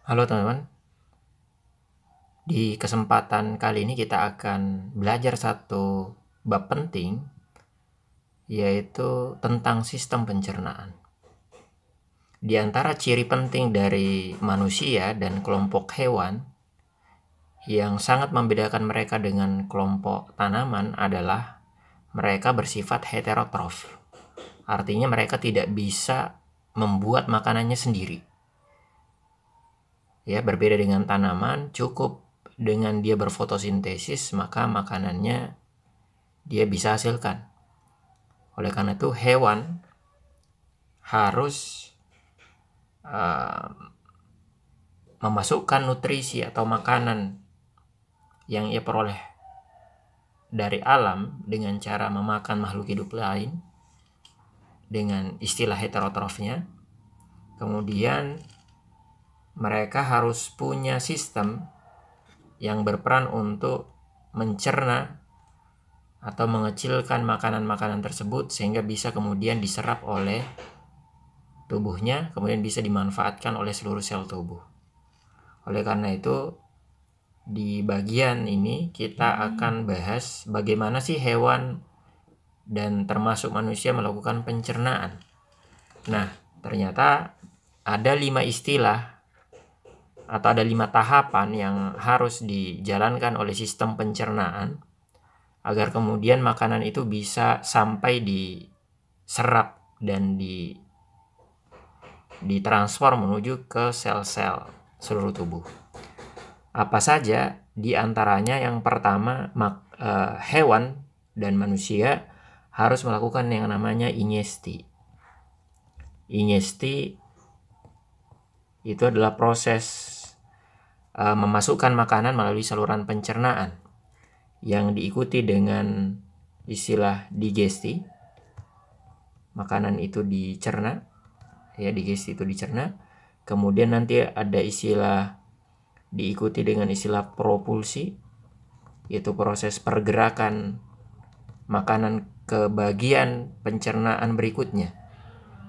Halo teman-teman, di kesempatan kali ini kita akan belajar satu bab penting, yaitu tentang sistem pencernaan. Di antara ciri penting dari manusia dan kelompok hewan yang sangat membedakan mereka dengan kelompok tanaman adalah mereka bersifat heterotrof. Artinya mereka tidak bisa membuat makanannya sendiri. Ya, berbeda dengan tanaman, cukup dengan dia berfotosintesis maka makanannya dia bisa hasilkan. Oleh karena itu hewan harus memasukkan nutrisi atau makanan yang ia peroleh dari alam dengan cara memakan makhluk hidup lain dengan istilah heterotrofnya. Kemudian mereka harus punya sistem yang berperan untuk mencerna atau mengecilkan makanan-makanan tersebut sehingga bisa kemudian diserap oleh tubuhnya, kemudian bisa dimanfaatkan oleh seluruh sel tubuh. Oleh karena itu, di bagian ini kita akan bahas bagaimana sih hewan dan termasuk manusia melakukan pencernaan. Nah, ternyata ada 5 istilah atau ada 5 tahapan yang harus dijalankan oleh sistem pencernaan agar kemudian makanan itu bisa sampai diserap dan ditransfer menuju ke sel-sel seluruh tubuh. Apa saja? Di antaranya yang pertama, hewan dan manusia harus melakukan yang namanya ingesti. Ingesti itu adalah proses memasukkan makanan melalui saluran pencernaan yang diikuti dengan istilah digesti. Makanan itu dicerna, ya, digesti itu dicerna. Kemudian nanti ada istilah diikuti dengan istilah propulsi, yaitu proses pergerakan makanan ke bagian pencernaan berikutnya.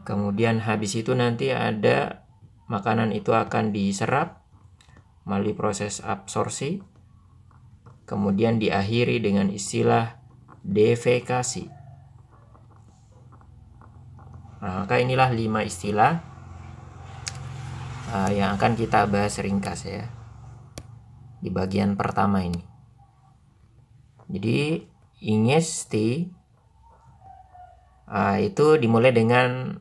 Kemudian habis itu nanti ada makanan itu akan diserap melalui proses absorpsi, kemudian diakhiri dengan istilah defekasi. Nah, maka inilah 5 istilah yang akan kita bahas ringkas ya di bagian pertama ini. Jadi ingesti itu dimulai dengan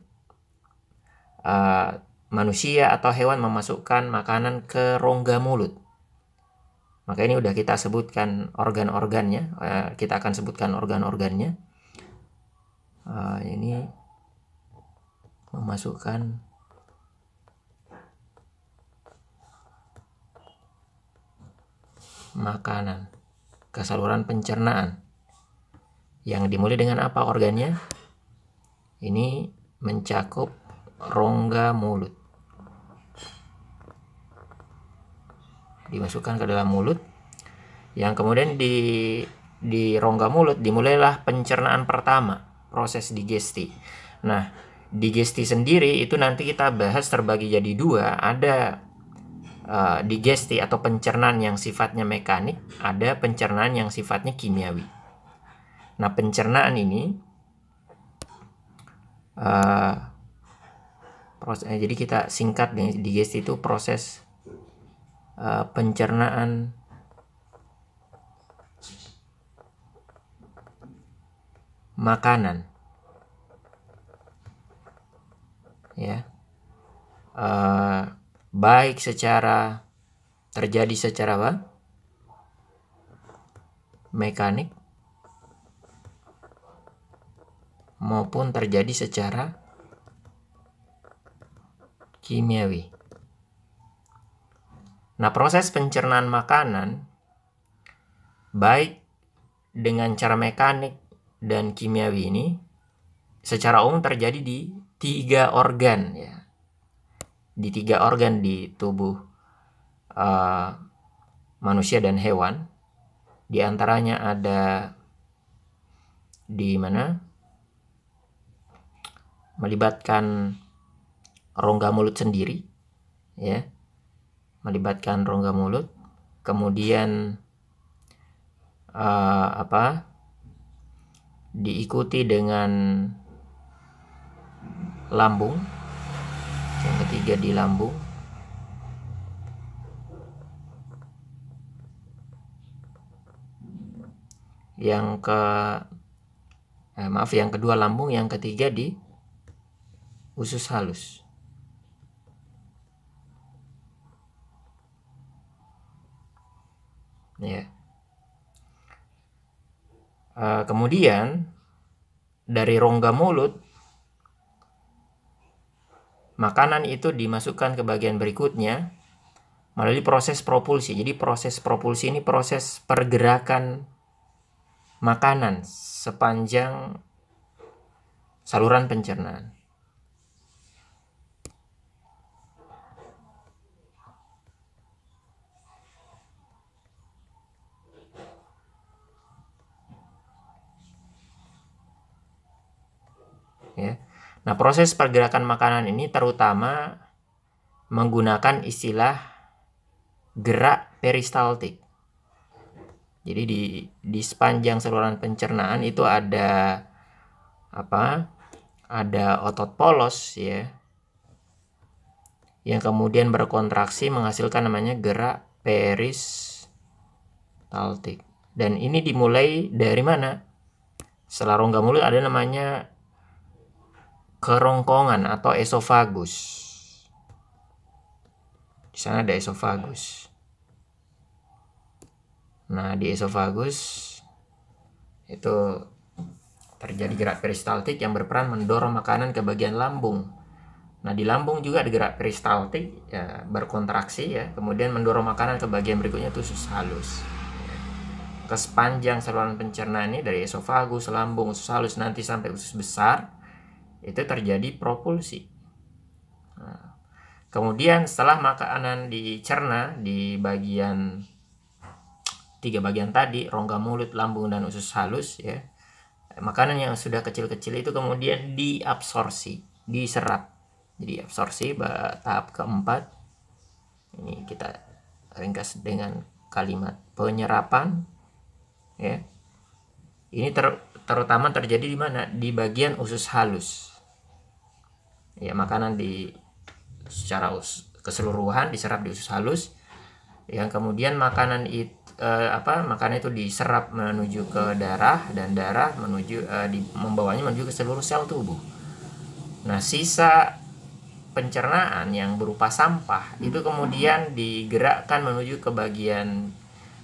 manusia atau hewan memasukkan makanan ke rongga mulut. Maka ini udah kita sebutkan organ-organnya. Kita akan sebutkan organ-organnya. Ini memasukkan makanan ke saluran pencernaan. Yang dimulai dengan apa organnya? Ini mencakup rongga mulut. Dimasukkan ke dalam mulut. Yang kemudian di rongga mulut dimulailah pencernaan pertama, proses digesti. Nah, digesti sendiri itu nanti kita bahas terbagi jadi 2. Ada digesti atau pencernaan yang sifatnya mekanik, ada pencernaan yang sifatnya kimiawi. Nah, pencernaan ini jadi kita singkat dengan digesti itu proses pencernaan makanan, ya, baik terjadi secara apa? Mekanik maupun terjadi secara kimiawi. Nah, proses pencernaan makanan baik dengan cara mekanik dan kimiawi ini secara umum terjadi di 3 organ ya. Di 3 organ di tubuh manusia dan hewan. Di antaranya ada di mana melibatkan rongga mulut sendiri, ya. melibatkan rongga mulut, kemudian diikuti dengan lambung, yang ketiga di lambung, yang kedua lambung, yang ketiga di usus halus. Ya. Kemudian dari rongga mulut, makanan itu dimasukkan ke bagian berikutnya melalui proses propulsi. Jadi proses propulsi ini proses pergerakan makanan sepanjang saluran pencernaan. Ya. Nah, proses pergerakan makanan ini terutama menggunakan istilah gerak peristaltik. Jadi di sepanjang saluran pencernaan itu ada ada otot polos ya, yang kemudian berkontraksi menghasilkan namanya gerak peristaltik. Dan ini dimulai dari mana? Setelah rongga mulut ada namanya kerongkongan atau esofagus. Di sana ada esofagus. Nah, di esofagus itu terjadi gerak peristaltik yang berperan mendorong makanan ke bagian lambung. Nah, di lambung juga ada gerak peristaltik ya, berkontraksi ya, kemudian mendorong makanan ke bagian berikutnya itu usus halus. Ke sepanjang saluran pencernaan ini dari esofagus, lambung, usus halus nanti sampai usus besar itu terjadi propulsi. Nah, kemudian setelah makanan dicerna di bagian 3 bagian tadi, rongga mulut, lambung, dan usus halus ya, makanan yang sudah kecil-kecil itu kemudian diabsorpsi, diserap. Jadi absorpsi tahap keempat ini kita ringkas dengan kalimat penyerapan ya. Ini terutama terjadi di mana? Di bagian usus halus. Ya, makanan secara keseluruhan diserap di usus halus, yang kemudian makanan itu diserap menuju ke darah, dan darah membawanya menuju ke seluruh sel tubuh. Nah, sisa pencernaan yang berupa sampah itu kemudian digerakkan menuju ke bagian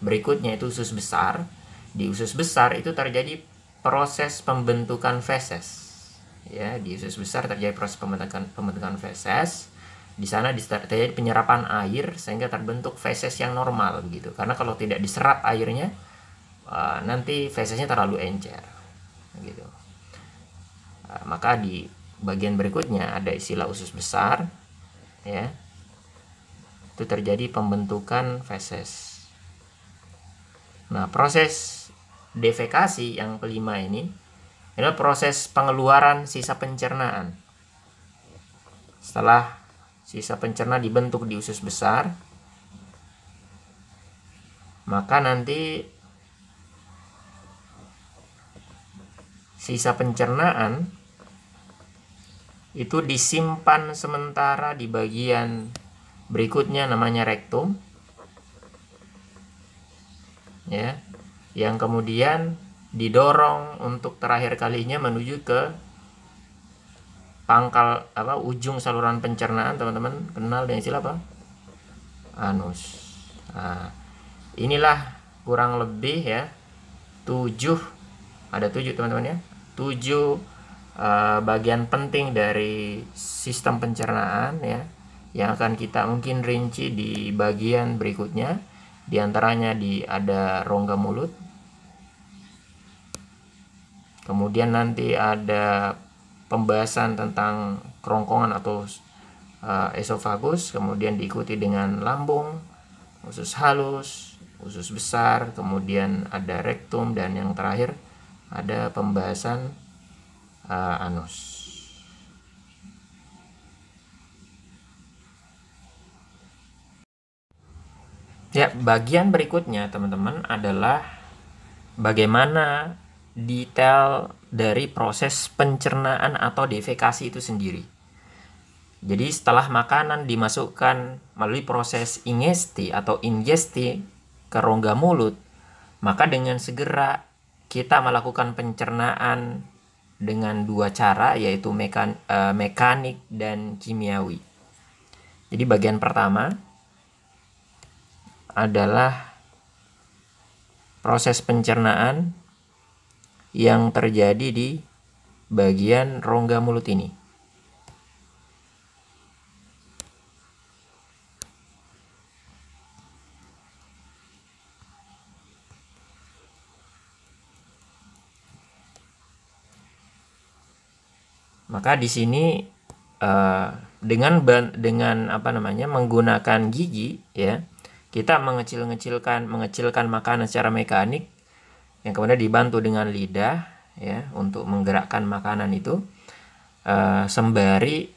berikutnya, itu usus besar. Di usus besar itu terjadi proses pembentukan feses. Ya, di usus besar terjadi proses pembentukan feses. Di sana terjadi penyerapan air sehingga terbentuk feses yang normal begitu. Karena kalau tidak diserap airnya, nanti fesesnya terlalu encer. Gitu. Maka di bagian berikutnya ada istilah usus besar, ya. Itu terjadi pembentukan feses. Nah, proses defekasi yang kelima ini adalah proses pengeluaran sisa pencernaan. Setelah sisa pencernaan dibentuk di usus besar, maka nanti sisa pencernaan itu disimpan sementara di bagian berikutnya namanya rektum, ya, yang kemudian didorong untuk terakhir kalinya menuju ke pangkal ujung saluran pencernaan. Teman-teman kenal dengan istilah apa? Anus. Nah, inilah kurang lebih ya 7 teman-teman ya, 7 bagian penting dari sistem pencernaan ya, yang akan kita mungkin rinci di bagian berikutnya. Di antaranya ada rongga mulut, kemudian nanti ada pembahasan tentang kerongkongan atau esofagus, kemudian diikuti dengan lambung, usus halus, usus besar, kemudian ada rektum, dan yang terakhir ada pembahasan anus. Ya, bagian berikutnya teman-teman adalah bagaimana detail dari proses pencernaan atau defekasi itu sendiri. Jadi setelah makanan dimasukkan melalui proses ingesti atau ingesti ke rongga mulut, maka dengan segera kita melakukan pencernaan dengan dua cara, yaitu mekanik dan kimiawi. Jadi bagian pertama adalah proses pencernaan yang terjadi di bagian rongga mulut ini. Maka di sini dengan menggunakan gigi, ya, kita mengecilkan makanan secara mekanik, yang kemudian dibantu dengan lidah, ya, untuk menggerakkan makanan itu, sembari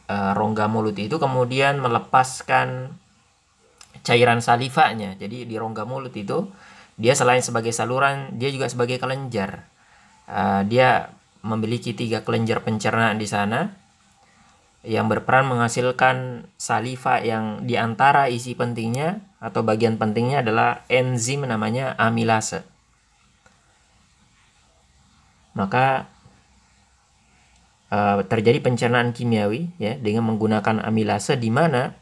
rongga mulut itu kemudian melepaskan cairan salivanya. Jadi di rongga mulut itu dia selain sebagai saluran, dia juga sebagai kelenjar. Dia memiliki 3 kelenjar pencernaan di sana yang berperan menghasilkan saliva, yang diantara isi pentingnya atau bagian pentingnya adalah enzim namanya amilase. Maka terjadi pencernaan kimiawi, ya, dengan menggunakan amilase, di mana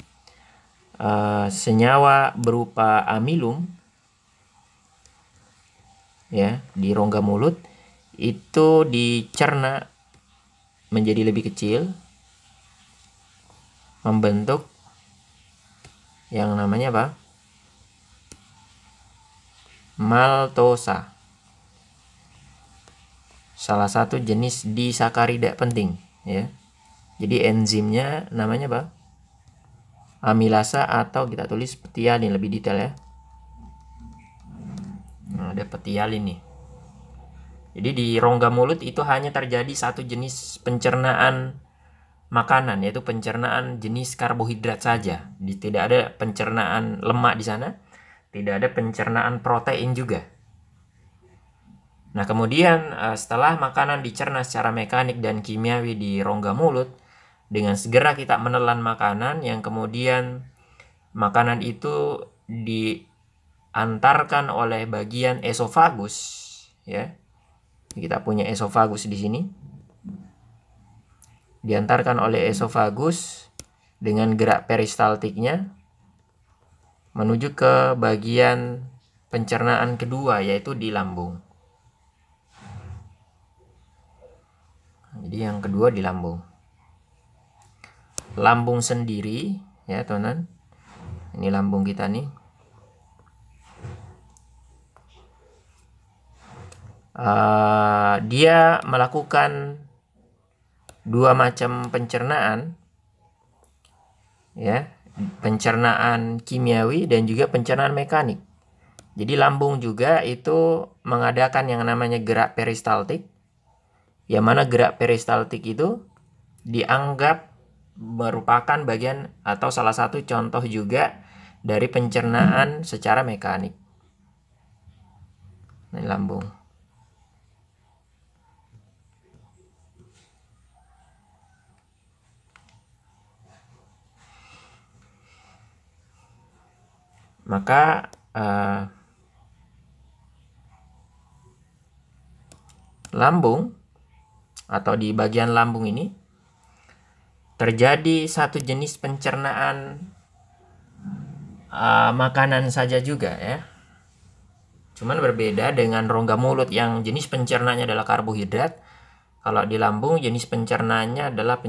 senyawa berupa amilum, ya, di rongga mulut itu dicerna menjadi lebih kecil, membentuk yang namanya apa? Maltosa. Salah satu jenis disakarida penting, ya. Jadi enzimnya namanya apa? Amilasa, atau kita tulis petialin lebih detail, ya. Nah, ada petialin nih. Jadi di rongga mulut itu hanya terjadi satu jenis pencernaan makanan, yaitu pencernaan jenis karbohidrat saja. Tidak ada pencernaan lemak di sana, tidak ada pencernaan protein juga. Nah, kemudian setelah makanan dicerna secara mekanik dan kimiawi di rongga mulut, dengan segera kita menelan makanan, yang kemudian makanan itu diantarkan oleh bagian esofagus, ya. Kita punya esofagus di sini. Diantarkan oleh esofagus dengan gerak peristaltiknya menuju ke bagian pencernaan kedua, yaitu di lambung. Jadi yang kedua di lambung. Lambung sendiri, ya teman-teman. Ini lambung kita nih. Dia melakukan 2 macam pencernaan, ya, pencernaan kimiawi dan juga pencernaan mekanik. Jadi lambung juga itu mengadakan yang namanya gerak peristaltik, yang mana gerak peristaltik itu dianggap merupakan bagian atau salah satu contoh juga dari pencernaan secara mekanik. Ini lambung. Maka lambung atau di bagian lambung ini terjadi satu jenis pencernaan makanan saja juga, ya. Cuman berbeda dengan rongga mulut yang jenis pencernaannya adalah karbohidrat. Kalau di lambung jenis pencernaannya adalah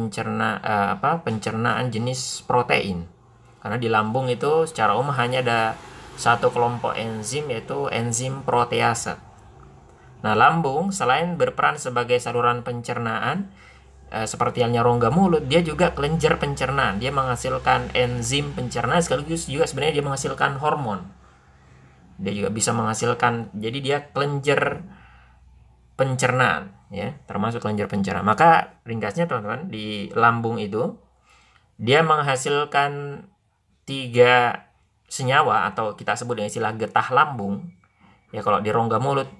pencernaan jenis protein. Karena di lambung itu secara umum hanya ada satu kelompok enzim, yaitu enzim protease. Nah, lambung selain berperan sebagai saluran pencernaan, seperti halnya rongga mulut, dia juga kelenjar pencernaan. Dia menghasilkan enzim pencernaan, sekaligus juga sebenarnya dia menghasilkan hormon. Dia juga bisa menghasilkan, jadi dia kelenjar pencernaan, ya, termasuk kelenjar pencernaan. Maka ringkasnya teman-teman, di lambung itu dia menghasilkan 3 senyawa atau kita sebut dengan istilah getah lambung. Ya, kalau di rongga mulut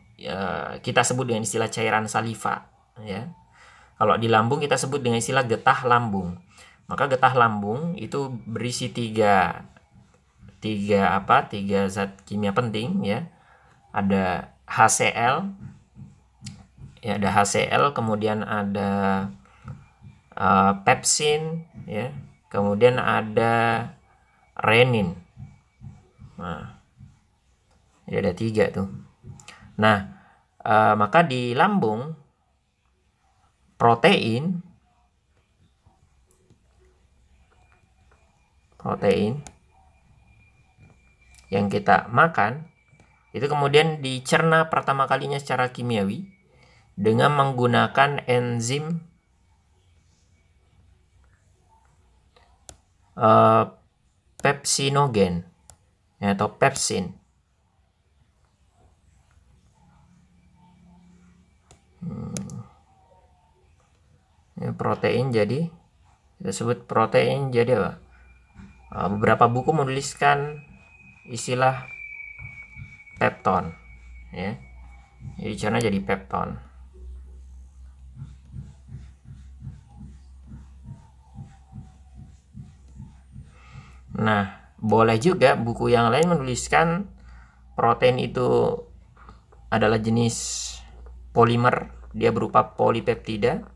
kita sebut dengan istilah cairan saliva, ya. Kalau di lambung kita sebut dengan istilah getah lambung. Maka getah lambung itu berisi tiga zat kimia penting, ya. Ada HCl, ya, ada HCl, kemudian ada pepsin, ya, kemudian ada renin. Nah, ini ada 3 tuh. Nah, maka di lambung protein yang kita makan itu kemudian dicerna pertama kalinya secara kimiawi dengan menggunakan enzim pepsinogen, ya, atau pepsin. Ini protein jadi kita sebut protein jadi apa? Beberapa buku menuliskan istilah pepton, ya. Jadi caranya jadi pepton. Nah, boleh juga buku yang lain menuliskan protein itu adalah jenis polimer, dia berupa polipeptida.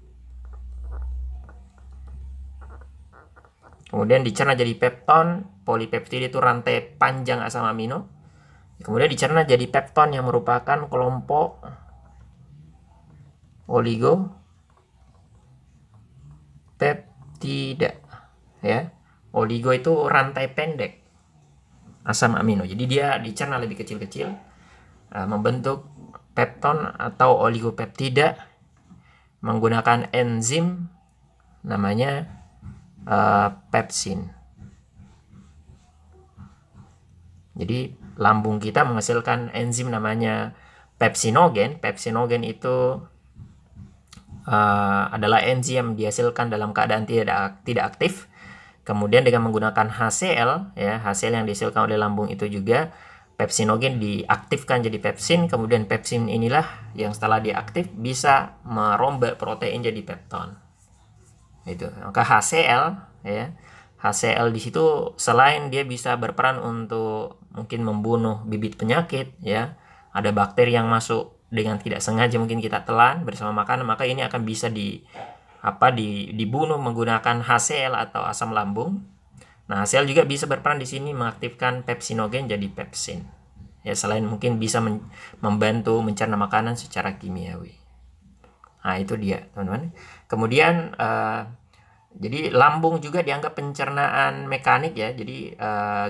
Kemudian dicerna jadi pepton. Polipeptida itu rantai panjang asam amino. Kemudian dicerna jadi pepton yang merupakan kelompok oligopeptida, ya. Oligo itu rantai pendek asam amino. Jadi dia dicerna lebih kecil-kecil, membentuk pepton atau oligopeptida menggunakan enzim namanya pepsin. Jadi lambung kita menghasilkan enzim namanya pepsinogen. Pepsinogen itu adalah enzim dihasilkan dalam keadaan tidak aktif. Kemudian dengan menggunakan HCl, ya, HCl yang dihasilkan oleh lambung itu juga pepsinogen diaktifkan jadi pepsin. Kemudian pepsin inilah yang setelah diaktif bisa merombak protein jadi pepton. Itu. Maka HCl, ya, HCl di situ selain dia bisa berperan untuk mungkin membunuh bibit penyakit, ya, ada bakteri yang masuk dengan tidak sengaja mungkin kita telan bersama makanan, maka ini akan bisa dibunuh menggunakan HCl atau asam lambung. Nah, HCl juga bisa berperan di sini mengaktifkan pepsinogen jadi pepsin. Ya, selain mungkin bisa membantu mencerna makanan secara kimiawi. Nah, itu dia, teman-teman. Kemudian jadi lambung juga dianggap pencernaan mekanik, ya. Jadi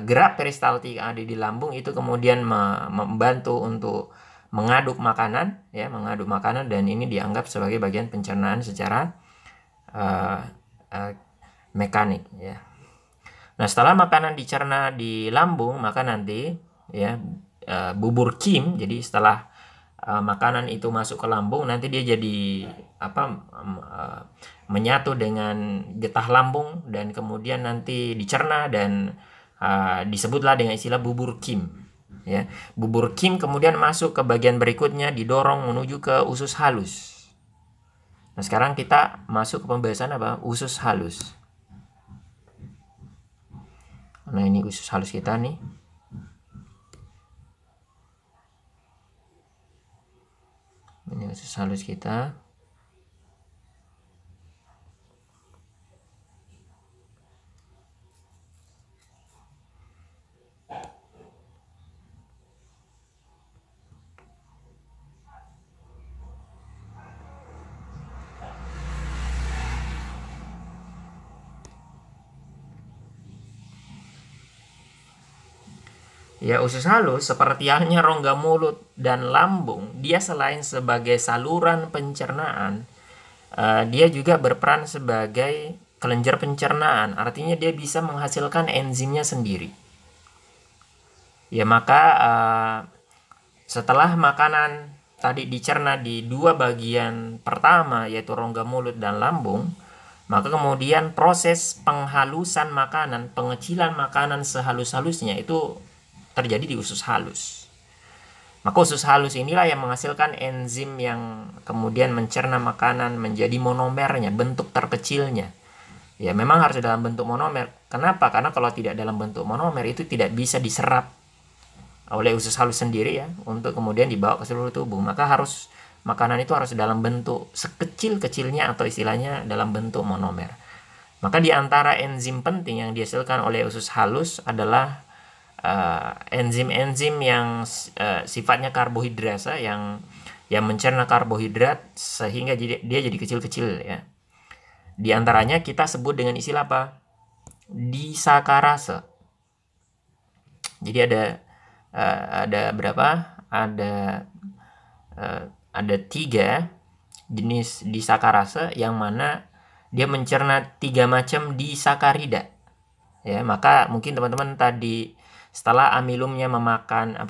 gerak peristaltik yang ada di lambung itu kemudian membantu untuk mengaduk makanan, ya, dan ini dianggap sebagai bagian pencernaan secara mekanik, ya. Nah, setelah makanan dicerna di lambung, maka nanti, ya, bubur Kim. Jadi setelah makanan itu masuk ke lambung, nanti dia jadi menyatu dengan getah lambung dan kemudian nanti dicerna dan disebutlah dengan istilah bubur Kim, ya. Bubur Kim kemudian masuk ke bagian berikutnya, didorong menuju ke usus halus. Nah, sekarang kita masuk ke pembahasan apa? Usus halus. Nah, ini usus halus kita nih. Ini usus halus kita. Ya, usus halus seperti halnya rongga mulut dan lambung, dia selain sebagai saluran pencernaan, dia juga berperan sebagai kelenjar pencernaan. Artinya dia bisa menghasilkan enzimnya sendiri. Ya, maka setelah makanan tadi dicerna di dua bagian pertama, yaitu rongga mulut dan lambung, Maka kemudian proses penghalusan makanan, pengecilan makanan sehalus-halusnya itu terjadi di usus halus. Maka usus halus inilah yang menghasilkan enzim yang kemudian mencerna makanan menjadi monomernya, bentuk terkecilnya. Ya memang harus dalam bentuk monomer. Kenapa? Karena kalau tidak dalam bentuk monomer itu tidak bisa diserap oleh usus halus sendiri ya, untuk kemudian dibawa ke seluruh tubuh. Maka harus makanan itu harus dalam bentuk sekecil-kecilnya atau istilahnya dalam bentuk monomer. Maka di antara enzim penting yang dihasilkan oleh usus halus adalah enzim-enzim yang sifatnya karbohidrasa yang mencerna karbohidrat sehingga dia jadi kecil-kecil ya. Di antaranya kita sebut dengan istilah apa? Disakarase. Jadi ada berapa? Ada 3 jenis disakarase yang mana dia mencerna 3 macam disakarida. Ya, maka mungkin teman-teman tadi setelah amilumnya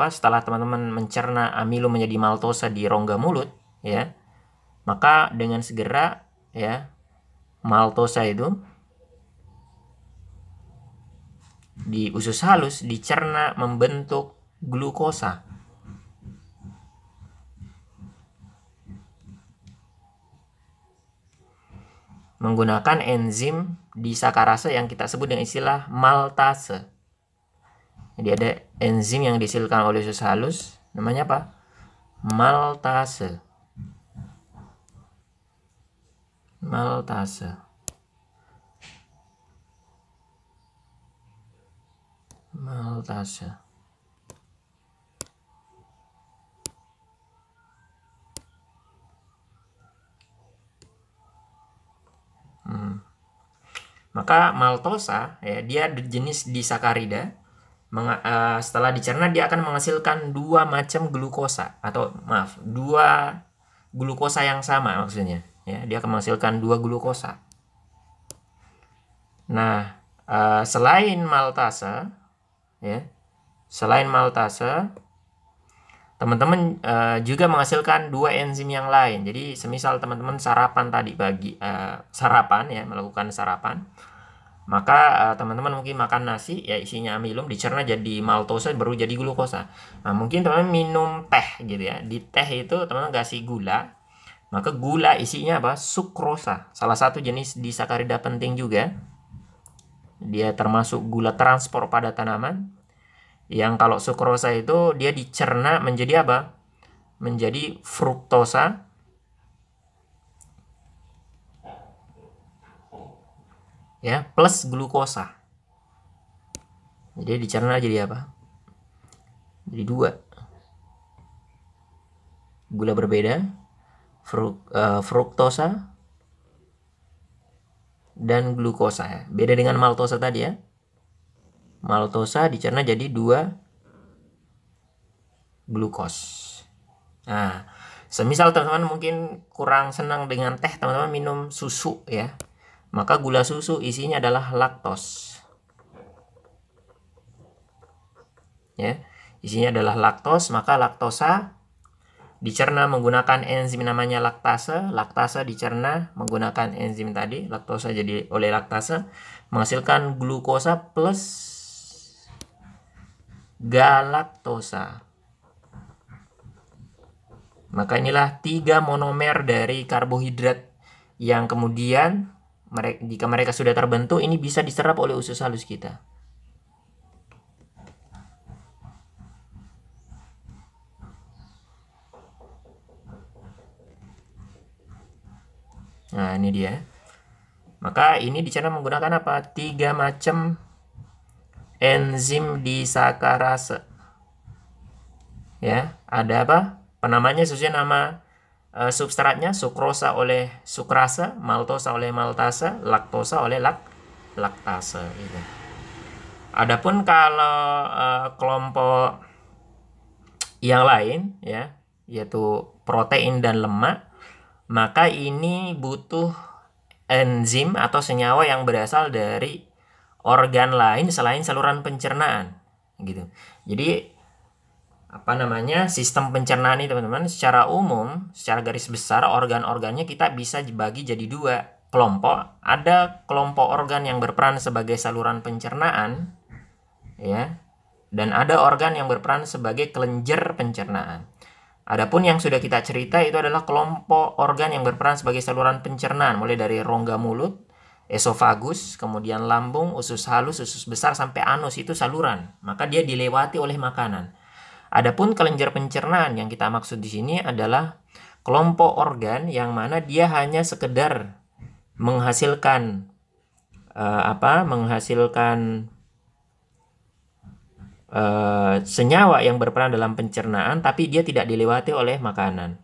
setelah teman-teman mencerna amilum menjadi maltosa di rongga mulut, ya, maka dengan segera ya maltosa itu di usus halus dicerna membentuk glukosa. Menggunakan enzim disakarase yang kita sebut dengan istilah maltase. Jadi ada enzim yang dihasilkan oleh usus halus, namanya apa? Maltase. Maltase. Maltase. Maka maltosa ya, dia jenis disakarida. Setelah dicerna dia akan menghasilkan 2 macam glukosa atau maaf 2 glukosa yang sama maksudnya ya, dia akan menghasilkan 2 glukosa. Nah selain maltase ya, teman-teman juga menghasilkan 2 enzim yang lain. Jadi semisal teman-teman sarapan tadi pagi, melakukan sarapan, maka teman-teman mungkin makan nasi ya isinya amilum, dicerna jadi maltosa baru jadi glukosa. Nah mungkin teman-teman minum teh gitu ya, di teh itu teman-teman kasih gula, maka gula isinya apa? Sukrosa, salah satu jenis disakarida penting juga. Dia termasuk gula transport pada tanaman, yang kalau sukrosa itu dia dicerna menjadi apa? Menjadi fruktosa ya plus glukosa. Jadi dicerna jadi apa? Jadi 2 gula berbeda, fruktosa dan glukosa ya. Beda dengan maltosa tadi ya. Maltosa dicerna jadi 2 glukos. Nah, semisal teman-teman mungkin kurang senang dengan teh, teman-teman minum susu ya. Maka gula susu isinya adalah laktos. Ya, isinya adalah laktos, maka laktosa dicerna menggunakan enzim namanya laktase. Laktase dicerna menggunakan enzim tadi, laktosa jadi oleh laktase menghasilkan glukosa plus galaktosa. Maka inilah 3 monomer dari karbohidrat yang kemudian jika mereka sudah terbentuk, ini bisa diserap oleh usus halus kita. Nah, ini dia. Maka ini dicerna menggunakan apa? 3 macam enzim disakarase. Ya, ada apa? Penamanya sesuai nama substratnya, sukrosa oleh sukrase, maltosa oleh maltase, laktosa oleh laktase gitu. Adapun kalau kelompok yang lain ya, yaitu protein dan lemak, maka ini butuh enzim atau senyawa yang berasal dari organ lain selain saluran pencernaan gitu. Jadi sistem pencernaan ini teman-teman secara umum, secara garis besar organ-organnya kita bisa bagi jadi 2 kelompok, ada kelompok organ yang berperan sebagai saluran pencernaan, ya, dan ada organ yang berperan sebagai kelenjar pencernaan. Adapun yang sudah kita cerita itu adalah kelompok organ yang berperan sebagai saluran pencernaan, mulai dari rongga mulut, esofagus, kemudian lambung, usus halus, usus besar, sampai anus, itu saluran. Maka dia dilewati oleh makanan. Adapun kelenjar pencernaan yang kita maksud di sini adalah kelompok organ yang mana dia hanya sekedar menghasilkan senyawa yang berperan dalam pencernaan, tapi dia tidak dilewati oleh makanan.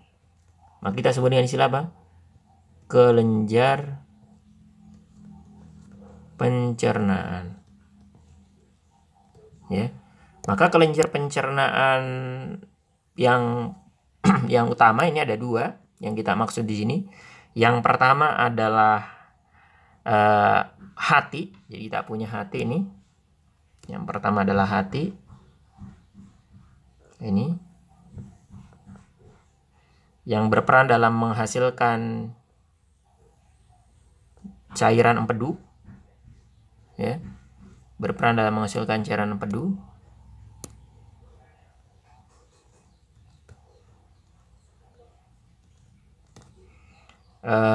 Maka kita sebut dengan istilah apa? Kelenjar pencernaan. Ya. Maka kelenjar pencernaan yang yang utama ini ada dua yang kita maksud di sini. Yang pertama adalah hati. Jadi kita punya hati ini. Yang pertama adalah hati. Ini. Yang berperan dalam menghasilkan cairan empedu. Ya. Berperan dalam menghasilkan cairan empedu.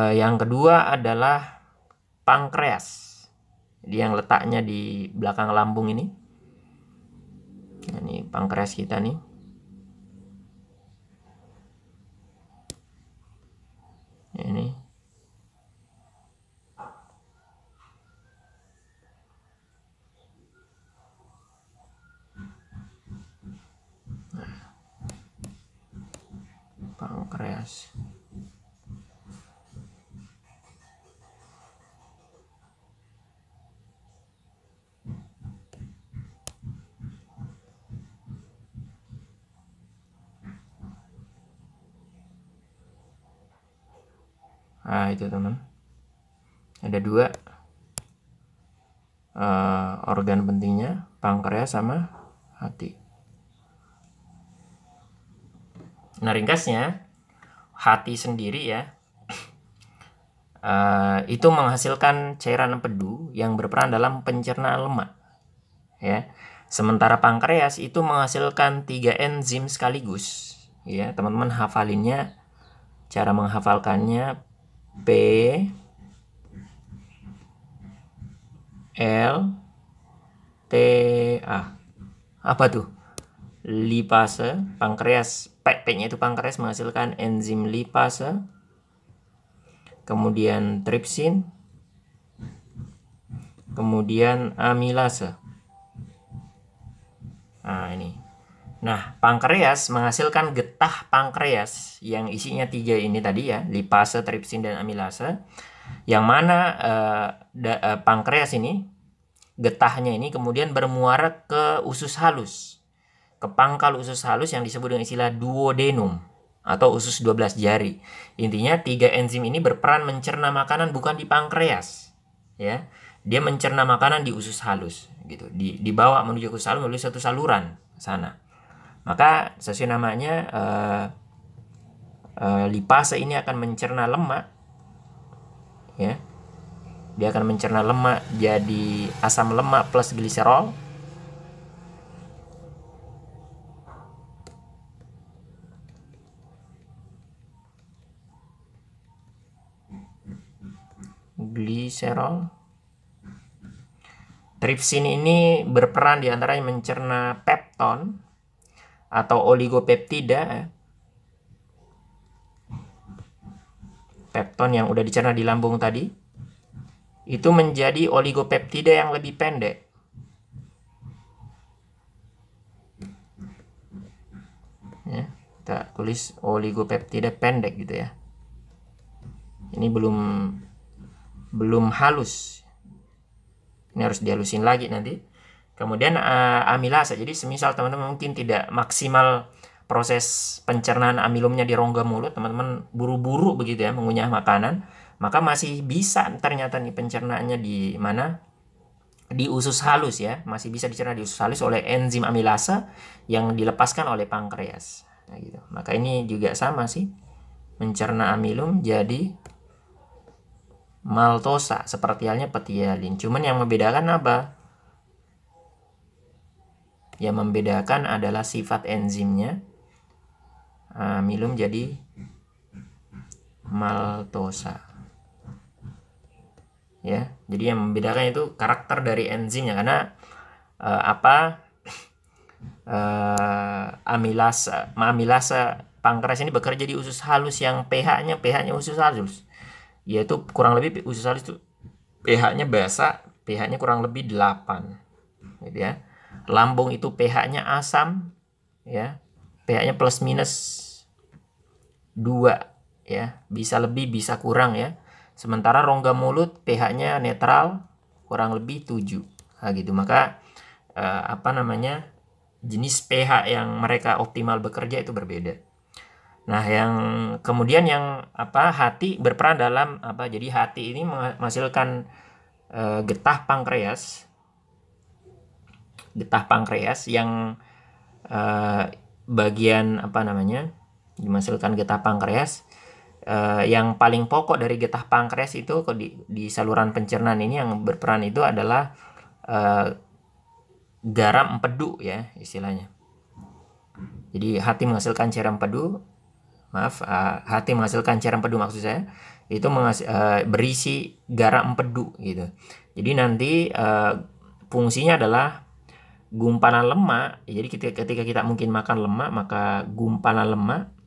Yang kedua adalah pankreas. Jadi yang letaknya di belakang lambung ini. Nah, ini pankreas kita nih. Ini. Nah, pankreas. Nah, itu teman. Ada dua organ pentingnya, pankreas sama hati. Nah, ringkasnya, hati sendiri ya, itu menghasilkan cairan empedu yang berperan dalam pencernaan lemak. Ya. Sementara pankreas itu menghasilkan 3 enzim sekaligus. Ya, teman-teman hafalinnya, cara menghafalkannya P, L, T, A. Apa tuh? Lipase, pankreas, P-nya itu pankreas menghasilkan enzim lipase. Kemudian tripsin. Kemudian amilase. Nah, ini. Nah, pankreas menghasilkan getah pankreas yang isinya 3 ini tadi ya, lipase, tripsin, dan amilase. Yang mana pankreas ini, getahnya ini kemudian bermuara ke usus halus, ke pangkal usus halus yang disebut dengan istilah duodenum atau usus 12 jari. Intinya 3 enzim ini berperan mencerna makanan bukan di pankreas, ya. Dia mencerna makanan di usus halus, gitu. Dibawa menuju ke usus halus melalui satu saluran sana. Maka sesuai namanya, lipase ini akan mencerna lemak, ya. Dia akan mencerna lemak jadi asam lemak plus gliserol. Gliserol. Tripsin ini berperan diantaranya mencerna pepton atau oligopeptida. Pepton yang udah dicerna di lambung tadi itu menjadi oligopeptida yang lebih pendek. Ya, kita tulis oligopeptida pendek gitu ya. Ini belum halus. Ini harus dihalusin lagi nanti. Kemudian amilase. Jadi semisal teman-teman mungkin tidak maksimal proses pencernaan amilumnya di rongga mulut, teman-teman buru-buru begitu ya mengunyah makanan, maka masih bisa ternyata nih pencernaannya di mana? Di usus halus ya. Masih bisa dicerna di usus halus oleh enzim amilase yang dilepaskan oleh pankreas. Nah, gitu. Maka ini juga sama sih. Mencerna amilum jadi maltosa seperti halnya petialin. Cuman yang membedakan apa? Yang membedakan adalah sifat enzimnya. Amilum jadi maltosa. Ya, jadi yang membedakan itu karakter dari enzimnya, karena amilasa pankreas ini bekerja di usus halus yang pH-nya usus halus, yaitu kurang lebih usus halus itu pH-nya basa, pH-nya kurang lebih 8, gitu ya. Lambung itu pH-nya asam, ya, pH-nya plus minus 2, ya, bisa lebih bisa kurang ya. Sementara rongga mulut pH-nya netral, kurang lebih 7. Nah, gitu. Maka jenis pH yang mereka optimal bekerja itu berbeda. Nah, yang kemudian yang hati berperan dalam jadi hati ini menghasilkan getah pankreas yang bagian dihasilkan getah pankreas. Yang paling pokok dari getah pankreas itu di saluran pencernaan ini yang berperan itu adalah garam empedu, ya, istilahnya. Jadi hati menghasilkan cairan empedu, maksud saya itu berisi garam empedu gitu. Jadi nanti fungsinya adalah gumpalan lemak. Jadi ketika kita mungkin makan lemak, maka gumpalan lemak,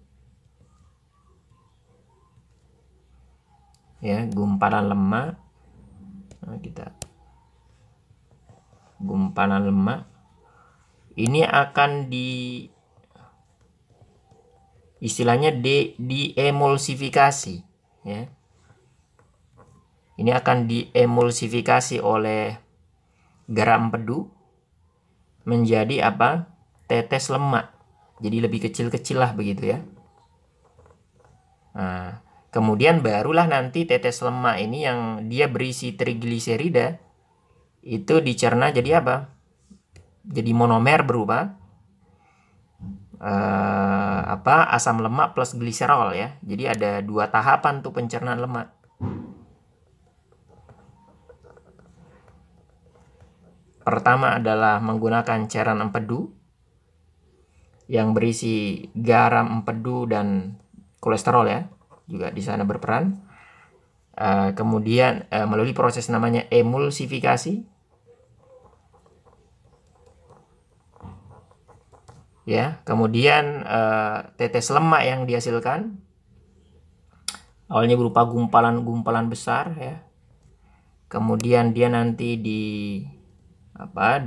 ya, gumpalan lemak, gumpalan lemak ini akan istilahnya diemulsifikasi, ya. Ini akan diemulsifikasi oleh garam empedu menjadi tetes lemak. Jadi lebih kecil-kecil lah begitu, ya. Nah, kemudian barulah nanti tetes lemak ini yang dia berisi trigliserida itu dicerna jadi jadi monomer berupa asam lemak plus gliserol, ya. Jadi ada 2 tahapan tuh pencernaan lemak. Pertama adalah menggunakan cairan empedu yang berisi garam empedu dan kolesterol, ya, juga di sana berperan. Kemudian melalui proses namanya emulsifikasi, ya. Kemudian tetes lemak yang dihasilkan awalnya berupa gumpalan-gumpalan besar, ya. Kemudian dia nanti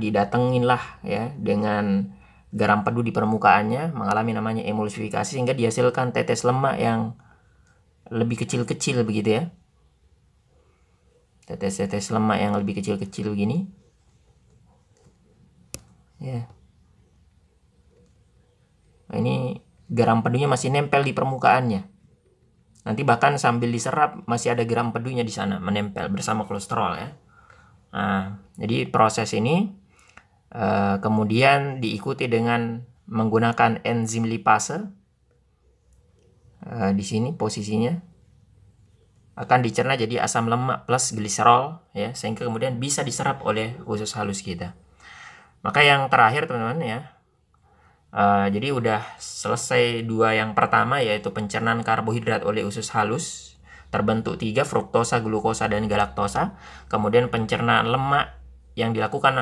didatengin lah, ya, dengan garam empedu di permukaannya, mengalami namanya emulsifikasi sehingga dihasilkan tetes lemak yang lebih kecil-kecil begitu, ya. Tetes-tetes lemak yang lebih kecil-kecil begini, ya. Nah, ini garam empedunya masih nempel di permukaannya. Nanti bahkan sambil diserap masih ada garam empedunya di sana menempel bersama kolesterol, ya. Nah, jadi proses ini kemudian diikuti dengan menggunakan enzim lipase. Di sini posisinya akan dicerna jadi asam lemak plus gliserol, ya, sehingga kemudian bisa diserap oleh usus halus kita. Maka yang terakhir, teman-teman, ya, jadi udah selesai 2 yang pertama, yaitu pencernaan karbohidrat oleh usus halus, terbentuk 3, fruktosa, glukosa, dan galaktosa. Kemudian pencernaan lemak yang dilakukan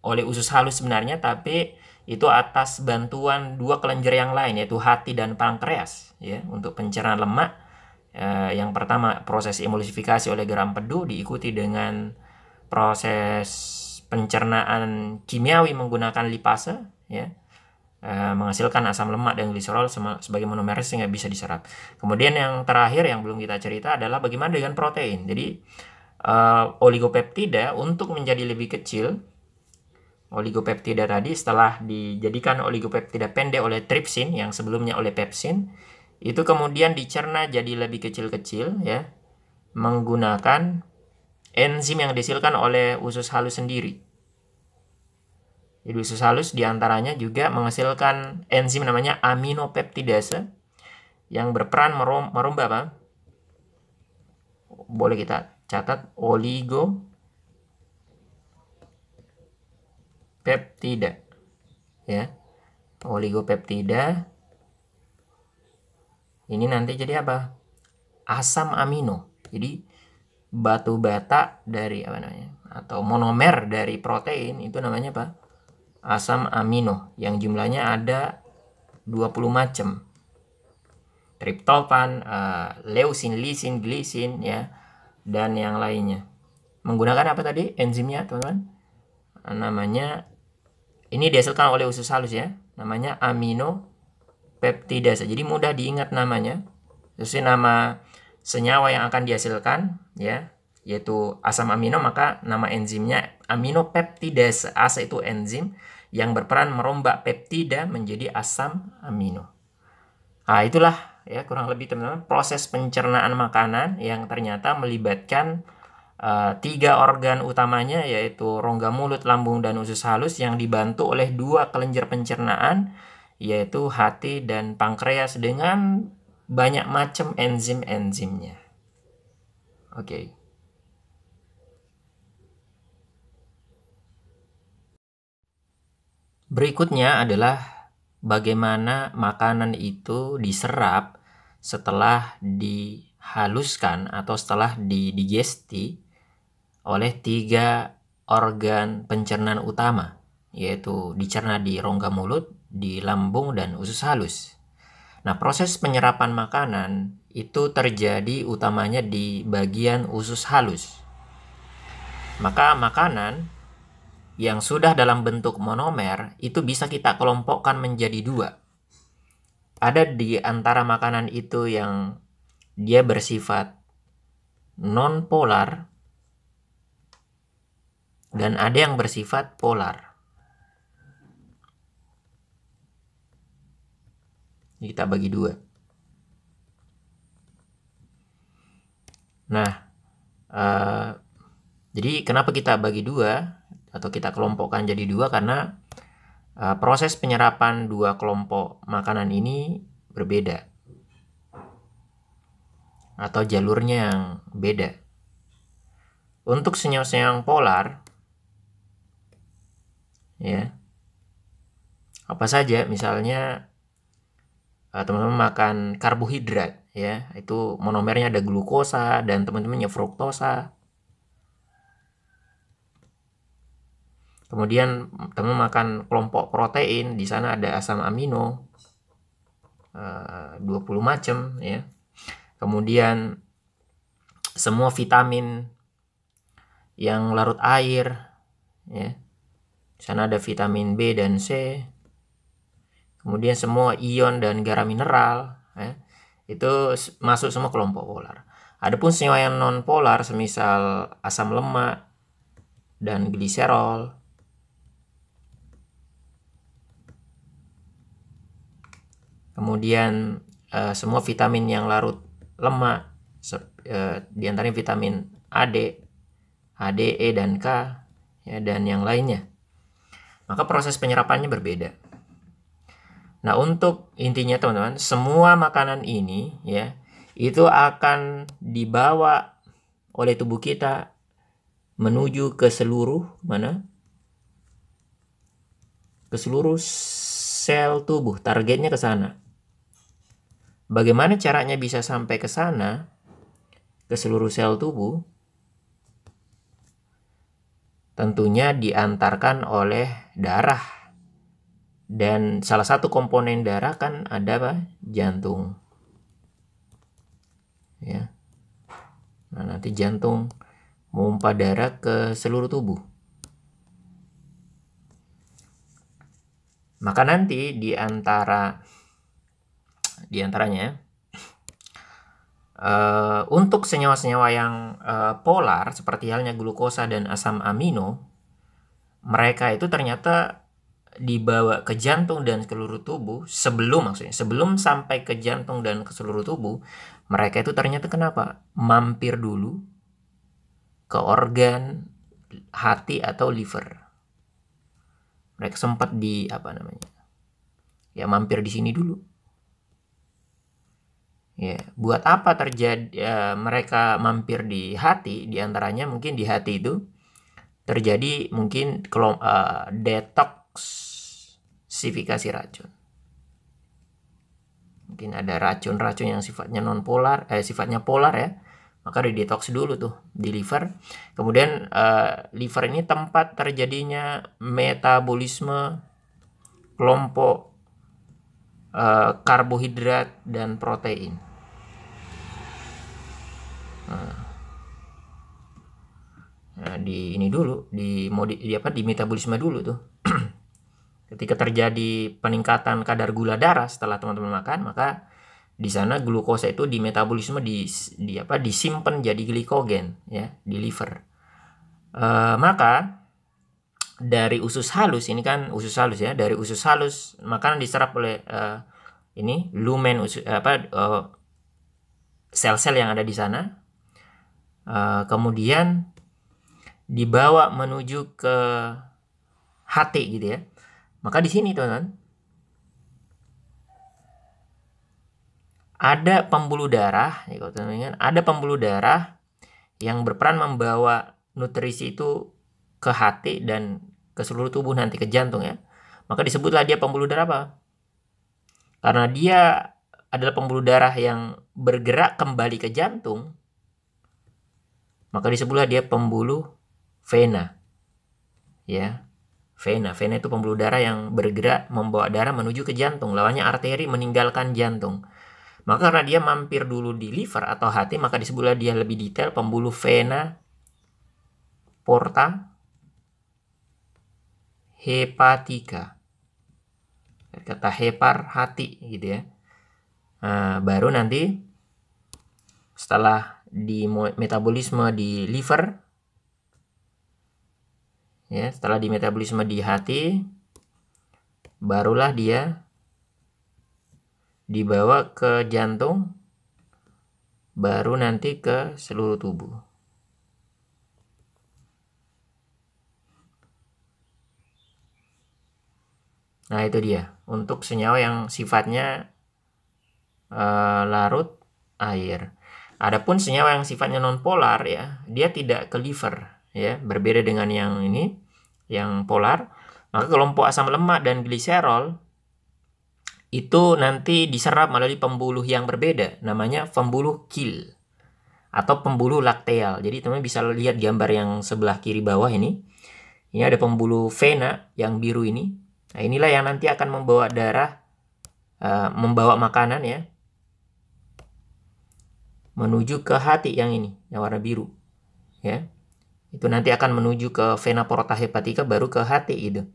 oleh usus halus sebenarnya, tapi itu atas bantuan 2 kelenjar yang lain, yaitu hati dan pankreas, ya, untuk pencernaan lemak. Yang pertama proses emulsifikasi oleh garam empedu diikuti dengan proses pencernaan kimiawi menggunakan lipase, ya, menghasilkan asam lemak dan gliserol sebagai monomer sehingga bisa diserap. Kemudian yang terakhir yang belum kita cerita adalah bagaimana dengan protein. Jadi oligopeptida untuk menjadi lebih kecil, oligopeptida tadi setelah dijadikan oligopeptida pendek oleh tripsin yang sebelumnya oleh pepsin, itu kemudian dicerna jadi lebih kecil-kecil, ya, menggunakan enzim yang dihasilkan oleh usus halus sendiri. Jadi usus halus diantaranya juga menghasilkan enzim namanya aminopeptidase yang berperan merubah boleh kita catat oligopeptida, ya. Oligopeptida ini nanti jadi apa? Asam amino. Jadi batu bata dari apa namanya? Atau monomer dari protein itu namanya apa? Asam amino yang jumlahnya ada 20 macam. Triptofan, leusin, lisin, glisin, ya, dan yang lainnya. Menggunakan apa tadi enzimnya, teman-teman? Namanya, ini dihasilkan oleh usus halus, ya. Namanya aminopeptidase. Jadi mudah diingat namanya. Sesuai nama senyawa yang akan dihasilkan, ya, yaitu asam amino, maka nama enzimnya aminopeptidase. Asa itu enzim yang berperan merombak peptida menjadi asam amino. Nah, itulah ya kurang lebih teman-teman proses pencernaan makanan yang ternyata melibatkan 3 organ utamanya, yaitu rongga mulut, lambung, dan usus halus, yang dibantu oleh 2 kelenjar pencernaan, yaitu hati dan pankreas, dengan banyak macam enzim-enzimnya. Oke. Berikutnya adalah bagaimana makanan itu diserap setelah dihaluskan atau setelah didigesti oleh 3 organ pencernaan utama, yaitu dicerna di rongga mulut, di lambung, dan usus halus. Nah, proses penyerapan makanan itu terjadi utamanya di bagian usus halus. Maka makanan yang sudah dalam bentuk monomer itu bisa kita kelompokkan menjadi 2. Ada di antara makanan itu yang dia bersifat non-polar dan ada yang bersifat polar. Kita bagi 2. Nah, jadi kenapa kita bagi 2 atau kita kelompokkan jadi 2? Karena proses penyerapan 2 kelompok makanan ini berbeda atau jalurnya yang beda. Untuk senyawa-senyawa yang polar, ya, apa saja, misalnya teman-teman makan karbohidrat, ya, itu monomernya ada glukosa dan teman-temannya fruktosa. Kemudian teman makan kelompok protein, di sana ada asam amino 20 macam, ya. Kemudian semua vitamin yang larut air, ya. Di sana ada vitamin B dan C. Kemudian semua ion dan garam mineral, ya, itu masuk semua kelompok polar. Adapun senyawa yang non polar, semisal asam lemak dan gliserol, kemudian semua vitamin yang larut lemak, diantaranya vitamin A, D, E, dan K, ya, dan yang lainnya. Maka proses penyerapannya berbeda. Nah, untuk intinya teman-teman, semua makanan ini, ya, itu akan dibawa oleh tubuh kita menuju ke seluruh mana? Ke seluruh sel tubuh. Targetnya ke sana. Bagaimana caranya bisa sampai ke sana, ke seluruh sel tubuh? Tentunya diantarkan oleh darah. Dan salah satu komponen darah kan ada apa? Jantung. Ya. Nah, nanti jantung memompa darah ke seluruh tubuh. Maka nanti diantaranya untuk senyawa-senyawa yang polar seperti halnya glukosa dan asam amino, mereka itu ternyata dibawa ke jantung dan seluruh tubuh sebelum sampai ke jantung dan ke seluruh tubuh, mereka itu ternyata kenapa? Mampir dulu ke organ hati atau liver. Mereka sempat mampir di sini dulu. Ya, buat apa terjadi mereka mampir di hati? Di antaranya mungkin di hati itu terjadi mungkin detoksifikasi racun. Mungkin ada racun-racun yang sifatnya sifatnya polar ya. Maka didetoks dulu tuh di liver. Kemudian liver ini tempat terjadinya metabolisme kelompok karbohidrat dan protein. Nah, di ini dulu, di metabolisme dulu tuh. Ketika terjadi peningkatan kadar gula darah setelah teman-teman makan, maka di sana glukosa itu di metabolisme disimpan jadi glikogen ya di liver. Maka dari usus halus, ini kan usus halus ya, dari usus halus makanan diserap oleh ini lumen sel-sel yang ada di sana. Kemudian dibawa menuju ke hati gitu ya. Maka di sini teman-teman ada pembuluh darah, ya, kalau teman-teman ingat, ada pembuluh darah yang berperan membawa nutrisi itu ke hati dan ke seluruh tubuh, nanti ke jantung ya. Maka disebutlah dia pembuluh darah apa? Karena dia adalah pembuluh darah yang bergerak kembali ke jantung, maka disebutlah dia pembuluh vena. Ya. Vena itu pembuluh darah yang bergerak membawa darah menuju ke jantung. Lawannya arteri meninggalkan jantung. Maka karena dia mampir dulu di liver atau hati, maka disebutlah dia lebih detail pembuluh vena porta hepatica. Kata hepar hati gitu ya. Nah, baru nanti setelah di metabolisme di liver ya, setelah di metabolisme di hati, barulah dia dibawa ke jantung, baru nanti ke seluruh tubuh. Nah, itu dia untuk senyawa yang sifatnya larut air. Adapun senyawa yang sifatnya nonpolar ya, dia tidak ke liver ya, berbeda dengan yang ini, yang polar. Maka kelompok asam lemak dan gliserol itu nanti diserap melalui pembuluh yang berbeda, namanya pembuluh KIL atau pembuluh lakteal. Jadi teman-teman bisa lihat gambar yang sebelah kiri bawah ini. Ini ada pembuluh vena yang biru ini. Nah, inilah yang nanti akan membawa darah, membawa makanan ya, menuju ke hati yang ini, yang warna biru. Ya. Itu nanti akan menuju ke vena porta hepatica, baru ke hati gitu.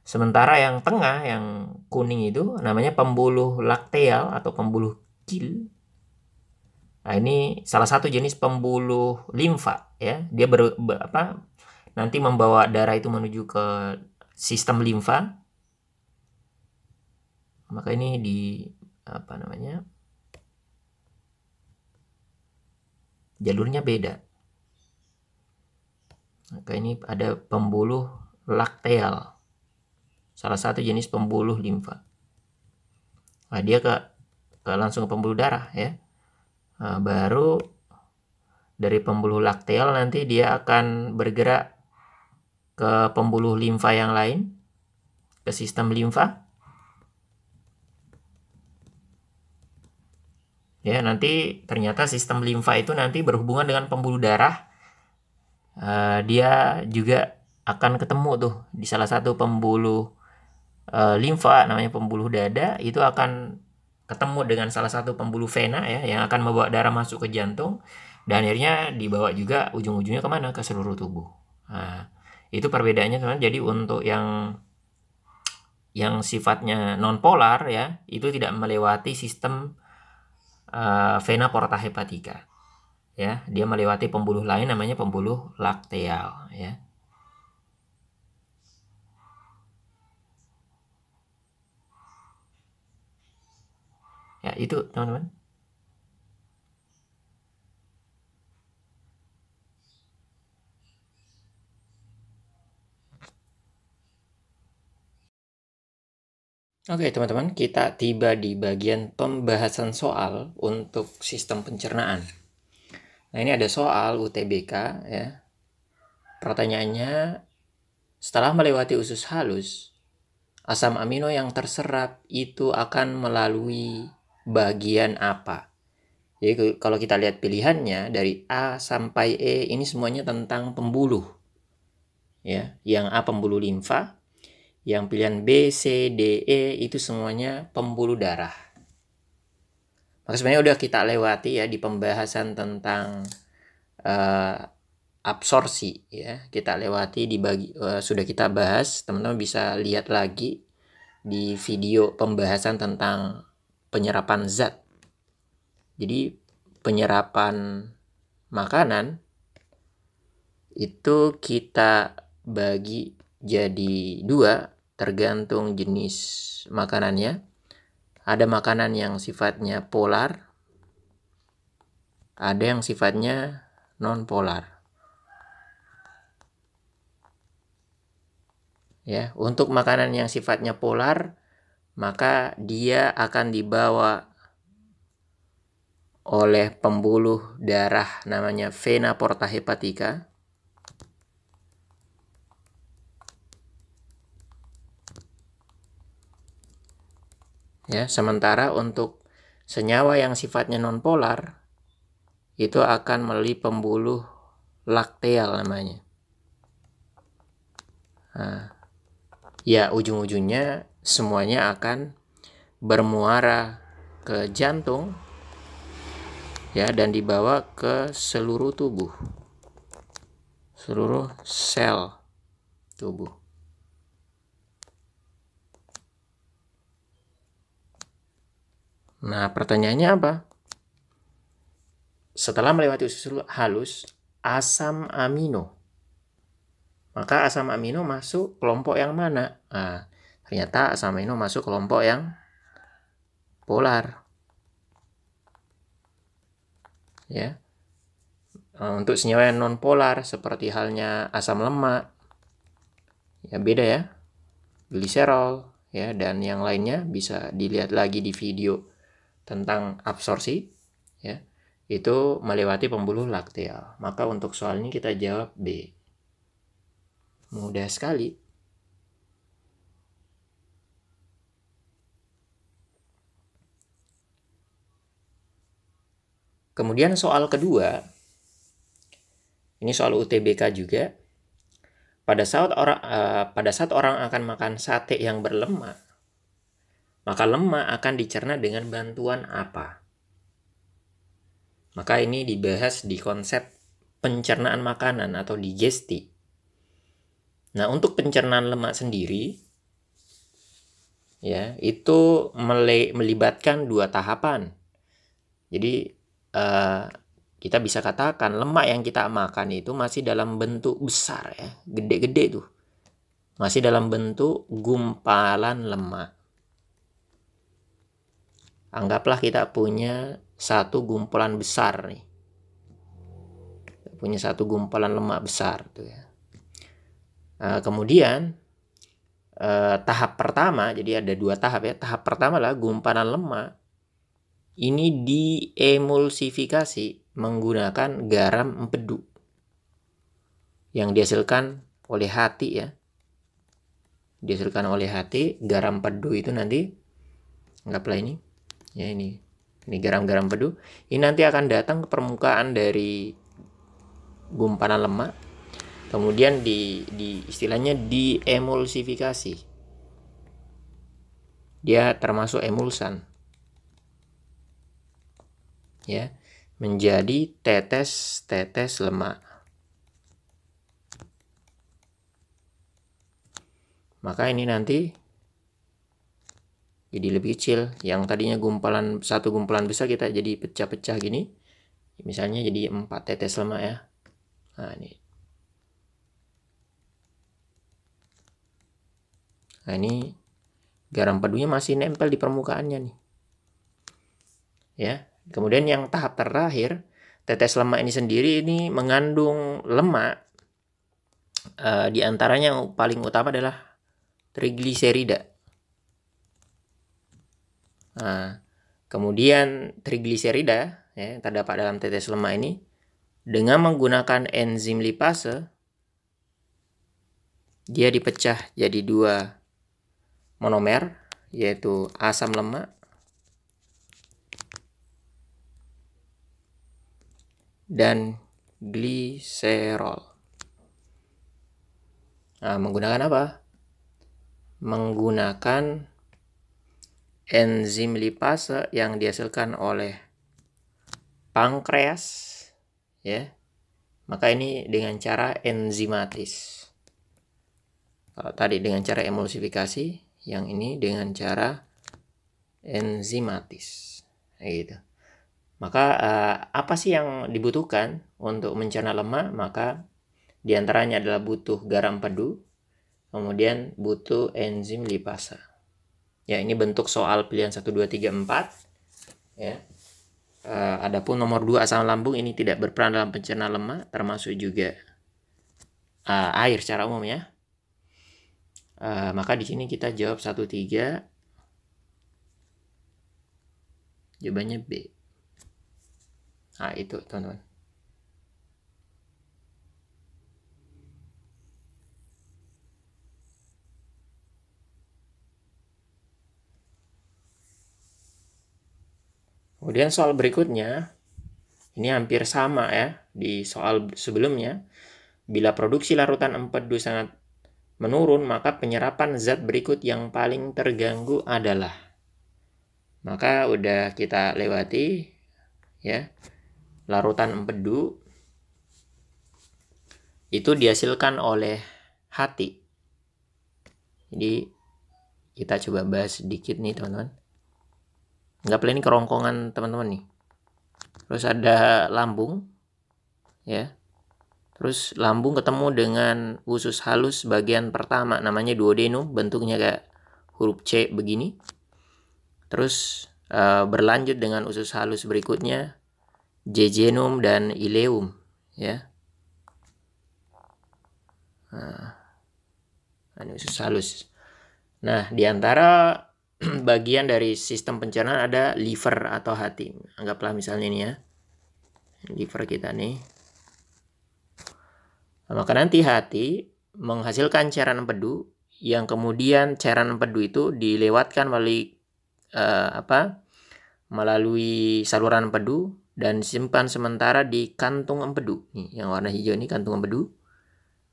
Sementara yang tengah, yang kuning itu namanya pembuluh lakteal atau pembuluh KIL. Nah, ini salah satu jenis pembuluh limfa ya. Dia nanti membawa darah itu menuju ke sistem limfa. Maka ini jalurnya beda. Maka ini ada pembuluh lakteal, salah satu jenis pembuluh limfa. Nah, dia langsung ke pembuluh darah ya. Nah, baru dari pembuluh lakteal nanti dia akan bergerak ke pembuluh limfa yang lain, ke sistem limfa. Ya, nanti ternyata sistem limfa itu nanti berhubungan dengan pembuluh darah. Dia juga akan ketemu tuh di salah satu pembuluh limfa, namanya pembuluh dada, itu akan ketemu dengan salah satu pembuluh vena ya, yang akan membawa darah masuk ke jantung, dan akhirnya dibawa juga ujung-ujungnya kemana? Ke seluruh tubuh. Nah, itu perbedaannya teman. Jadi untuk yang sifatnya nonpolar ya, itu tidak melewati sistem vena porta hepatica. Ya, dia melewati pembuluh lain namanya pembuluh lakteal ya. Ya, itu teman-teman. Oke teman-teman, kita tiba di bagian pembahasan soal untuk sistem pencernaan. Nah ini ada soal UTBK ya. Pertanyaannya, setelah melewati usus halus, asam amino yang terserap itu akan melalui bagian apa? Jadi kalau kita lihat pilihannya dari A sampai E ini semuanya tentang pembuluh. Ya, yang A pembuluh limfa, yang pilihan B, C, D, E itu semuanya pembuluh darah. Maka sebenarnya udah kita lewati ya di pembahasan tentang absorpsi ya. Kita lewati sudah kita bahas, teman-teman bisa lihat lagi di video pembahasan tentang penyerapan zat. Jadi penyerapan makanan itu kita bagi jadi dua tergantung jenis makanannya. Ada makanan yang sifatnya polar, ada yang sifatnya non-polar. Ya, untuk makanan yang sifatnya polar, maka dia akan dibawa oleh pembuluh darah namanya vena porta hepatica. Ya, sementara untuk senyawa yang sifatnya non-polar itu akan melalui pembuluh lakteal namanya. Nah, ya ujung-ujungnya semuanya akan bermuara ke jantung ya dan dibawa ke seluruh tubuh, seluruh sel tubuh. Nah, pertanyaannya apa? Setelah melewati usus halus, asam amino. Maka asam amino masuk kelompok yang mana? Nah, ternyata asam amino masuk kelompok yang polar. Ya. Untuk senyawa yang non polar seperti halnya asam lemak, ya beda ya. Gliserol, ya dan yang lainnya bisa dilihat lagi di video tentang absorpsi, ya. Itu melewati pembuluh lakteal. Maka untuk soal ini kita jawab B. Mudah sekali. Kemudian soal kedua, ini soal UTBK juga. Pada saat orang akan makan sate yang berlemak, maka lemak akan dicerna dengan bantuan apa? Maka ini dibahas di konsep pencernaan makanan atau digesti. Nah, untuk pencernaan lemak sendiri, ya itu melibatkan dua tahapan. Jadi kita bisa katakan lemak yang kita makan itu masih dalam bentuk besar ya, gede-gede tuh. Masih dalam bentuk gumpalan lemak. Anggaplah kita punya satu gumpalan besar nih. Punya satu gumpalan lemak besar tuh ya. Kemudian tahap pertama, jadi ada dua tahap ya. Tahap pertama lah gumpalan lemak ini diemulsifikasi menggunakan garam empedu yang dihasilkan oleh hati ya. Dihasilkan oleh hati, garam empedu itu nanti anggaplah ini ya, ini garam-garam empedu. Ini nanti akan datang ke permukaan dari gumpalan lemak. Kemudian istilahnya diemulsifikasi. Dia termasuk emulsan. Ya, menjadi tetes-tetes lemak. Maka ini nanti jadi lebih kecil. Yang tadinya satu gumpalan besar kita jadi pecah-pecah gini. Misalnya jadi 4 tetes lemak ya. Nah, ini. Nah, ini garam pedunya masih nempel di permukaannya nih. Ya. Kemudian yang tahap terakhir, tetes lemak ini sendiri ini mengandung lemak. Di antaranya yang paling utama adalah trigliserida. Nah, kemudian trigliserida ya, terdapat dalam tetes lemak ini dengan menggunakan enzim lipase dia dipecah jadi 2 monomer, yaitu asam lemak dan gliserol. Nah, menggunakan apa? Menggunakan enzim lipase yang dihasilkan oleh pankreas, ya. Maka ini dengan cara enzimatis. Kalau tadi dengan cara emulsifikasi, yang ini dengan cara enzimatis. Gitu. Maka apa sih yang dibutuhkan untuk mencerna lemak? Maka diantaranya adalah butuh garam pedu, kemudian butuh enzim lipase. Ya, ini bentuk soal pilihan 1, 2, 3, 4. Ya. Adapun nomor 2 asam lambung ini tidak berperan dalam pencernaan lemak, termasuk juga air secara umum ya. Maka di sini kita jawab 1, 3. Jawabannya B. Nah, itu teman-teman. Kemudian soal berikutnya, ini hampir sama ya di soal sebelumnya. Bila produksi larutan empedu sangat menurun, maka penyerapan zat berikut yang paling terganggu adalah. Maka udah kita lewati ya. Larutan empedu itu dihasilkan oleh hati. Jadi kita coba bahas sedikit nih teman-teman. Anggaplah ini kerongkongan teman-teman nih. Terus ada lambung ya. Terus lambung ketemu dengan usus halus bagian pertama, namanya duodenum, bentuknya kayak huruf C begini. Terus berlanjut dengan usus halus berikutnya, jejunum dan ileum ya. Nah, ini usus halus. Nah, di antara bagian dari sistem pencernaan ada liver atau hati. Anggaplah misalnya ini ya, liver kita nih. Nah, maka nanti hati menghasilkan cairan empedu yang kemudian cairan empedu itu dilewatkan melalui melalui saluran empedu dan disimpan sementara di kantung empedu. Nih, yang warna hijau ini kantung empedu.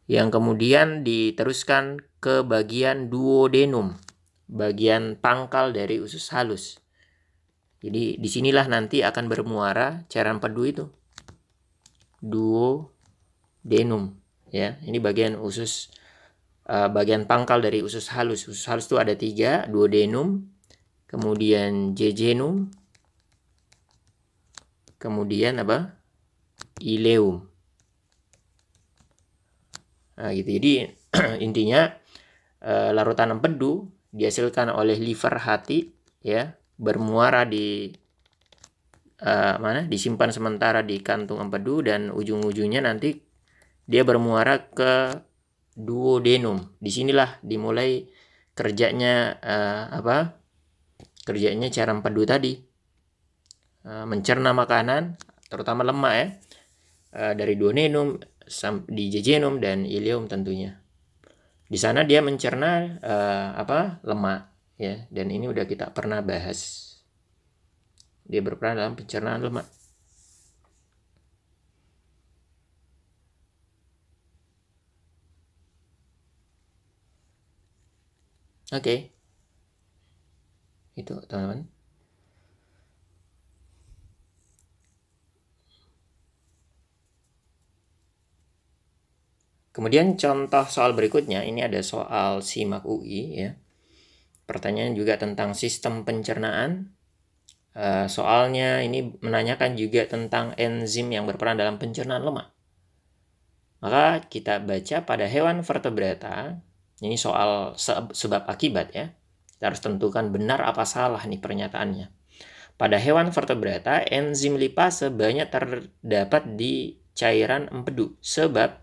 Yang kemudian diteruskan ke bagian duodenum, bagian pangkal dari usus halus. Jadi disinilah nanti akan bermuara cairan empedu itu, duodenum ya. Ini bagian usus, bagian pangkal dari usus halus. Usus halus itu ada 3, duodenum, kemudian jejunum, kemudian apa? Ileum. Nah, gitu. Jadi intinya larutan empedu dihasilkan oleh liver hati ya, bermuara di disimpan sementara di kantung empedu dan ujung-ujungnya nanti dia bermuara ke duodenum. Disinilah dimulai kerjanya kerjanya cairan empedu tadi, mencerna makanan terutama lemak ya, dari duodenum di jejunum dan ileum tentunya. Di sana dia mencerna lemak ya, dan ini udah kita pernah bahas. Dia berperan dalam pencernaan lemak. Oke. Itu teman-teman. Kemudian contoh soal berikutnya, ini ada soal SIMAK UI ya. Pertanyaan juga tentang sistem pencernaan. Soalnya ini menanyakan juga tentang enzim yang berperan dalam pencernaan lemak. Maka kita baca pada hewan vertebrata, ini soal sebab akibat ya. Kita harus tentukan benar apa salah nih pernyataannya. Pada hewan vertebrata, enzim lipase banyak terdapat di cairan empedu sebab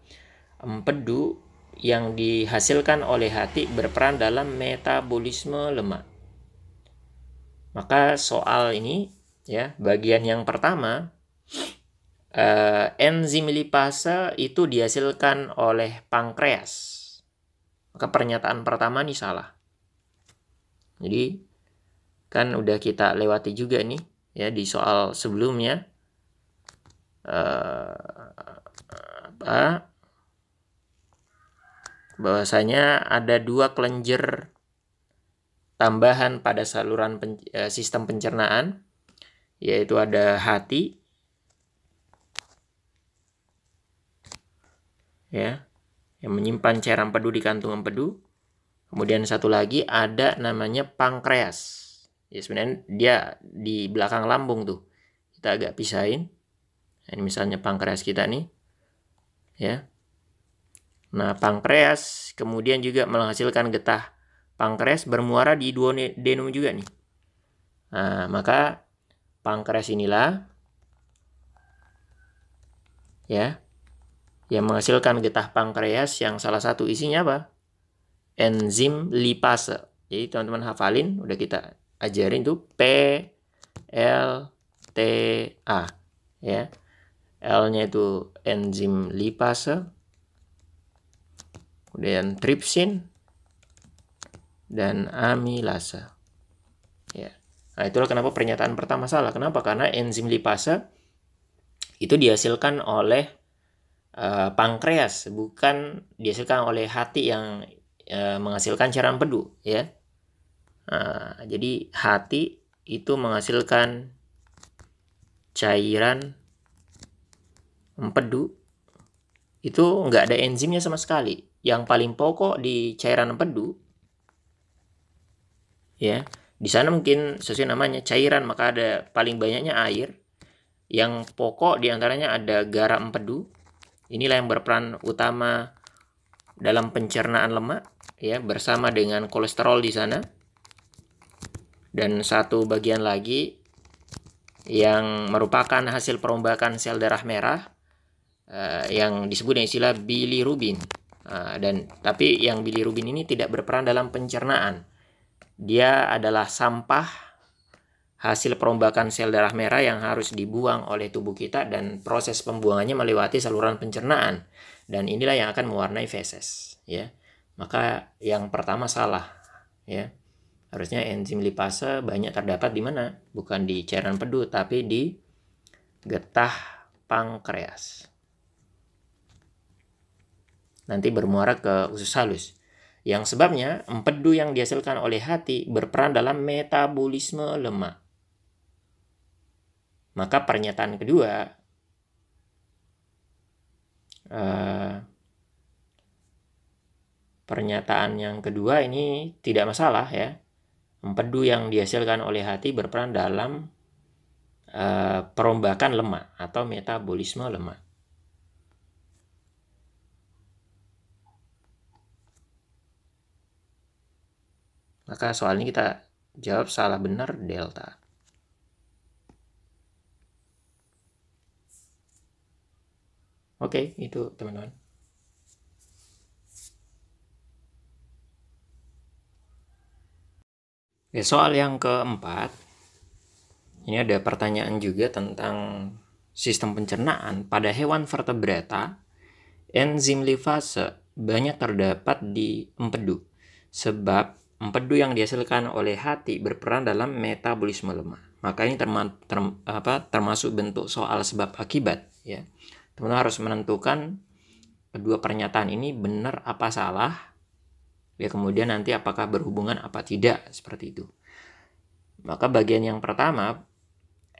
empedu yang dihasilkan oleh hati berperan dalam metabolisme lemak. Maka soal ini ya, bagian yang pertama, enzim lipase itu dihasilkan oleh pankreas. Maka pernyataan pertama ini salah. Jadi kan udah kita lewati juga nih ya di soal sebelumnya, bahwasanya ada 2 kelenjar tambahan pada saluran sistem pencernaan, yaitu ada hati ya, yang menyimpan cairan empedu di kantung empedu. Kemudian satu lagi ada namanya pankreas. Ya sebenarnya dia di belakang lambung tuh. Kita agak pisahin. Ini misalnya pankreas kita nih. Ya. Nah, pankreas kemudian juga menghasilkan getah. Pankreas bermuara di duodenum juga nih. Nah, maka pankreas inilah ya yang menghasilkan getah pankreas yang salah satu isinya apa? Enzim lipase. Jadi teman-teman hafalin, udah kita ajarin tuh P L T A ya. L-nya itu enzim lipase. Kemudian tripsin dan amilase. Ya. Nah, itulah kenapa pernyataan pertama salah. Kenapa? Karena enzim lipase itu dihasilkan oleh pankreas, bukan dihasilkan oleh hati yang menghasilkan cairan empedu ya. Nah, jadi hati itu menghasilkan cairan empedu, itu nggak ada enzimnya sama sekali. Yang paling pokok di cairan empedu ya, di sana mungkin sesuai namanya cairan, maka ada paling banyaknya air. Yang pokok diantaranya ada garam empedu. Inilah yang berperan utama dalam pencernaan lemak ya, bersama dengan kolesterol di sana. Dan satu bagian lagi yang merupakan hasil perombakan sel darah merah yang disebut dengan istilah bilirubin. Tapi yang bilirubin ini tidak berperan dalam pencernaan. Dia adalah sampah hasil perombakan sel darah merah yang harus dibuang oleh tubuh kita, dan proses pembuangannya melewati saluran pencernaan. Dan inilah yang akan mewarnai feses ya. Maka yang pertama salah ya. Harusnya enzim lipase banyak terdapat di mana? Bukan di cairan empedu, tapi di getah pankreas. Nanti bermuara ke usus halus. Yang sebabnya empedu yang dihasilkan oleh hati berperan dalam metabolisme lemak. Maka pernyataan kedua, pernyataan yang kedua ini tidak masalah ya. Empedu yang dihasilkan oleh hati berperan dalam perombakan lemak atau metabolisme lemak. Maka soal ini kita jawab salah benar delta. Oke, itu teman-teman. Oke, soal yang keempat. Ini ada pertanyaan juga tentang sistem pencernaan. Pada hewan vertebrata, enzim lipase banyak terdapat di empedu. Sebab empedu yang dihasilkan oleh hati berperan dalam metabolisme lemak. Maka ini termasuk bentuk soal sebab akibat ya. Teman-teman harus menentukan kedua pernyataan ini benar apa salah. Ya, kemudian nanti apakah berhubungan apa tidak, seperti itu. Maka bagian yang pertama,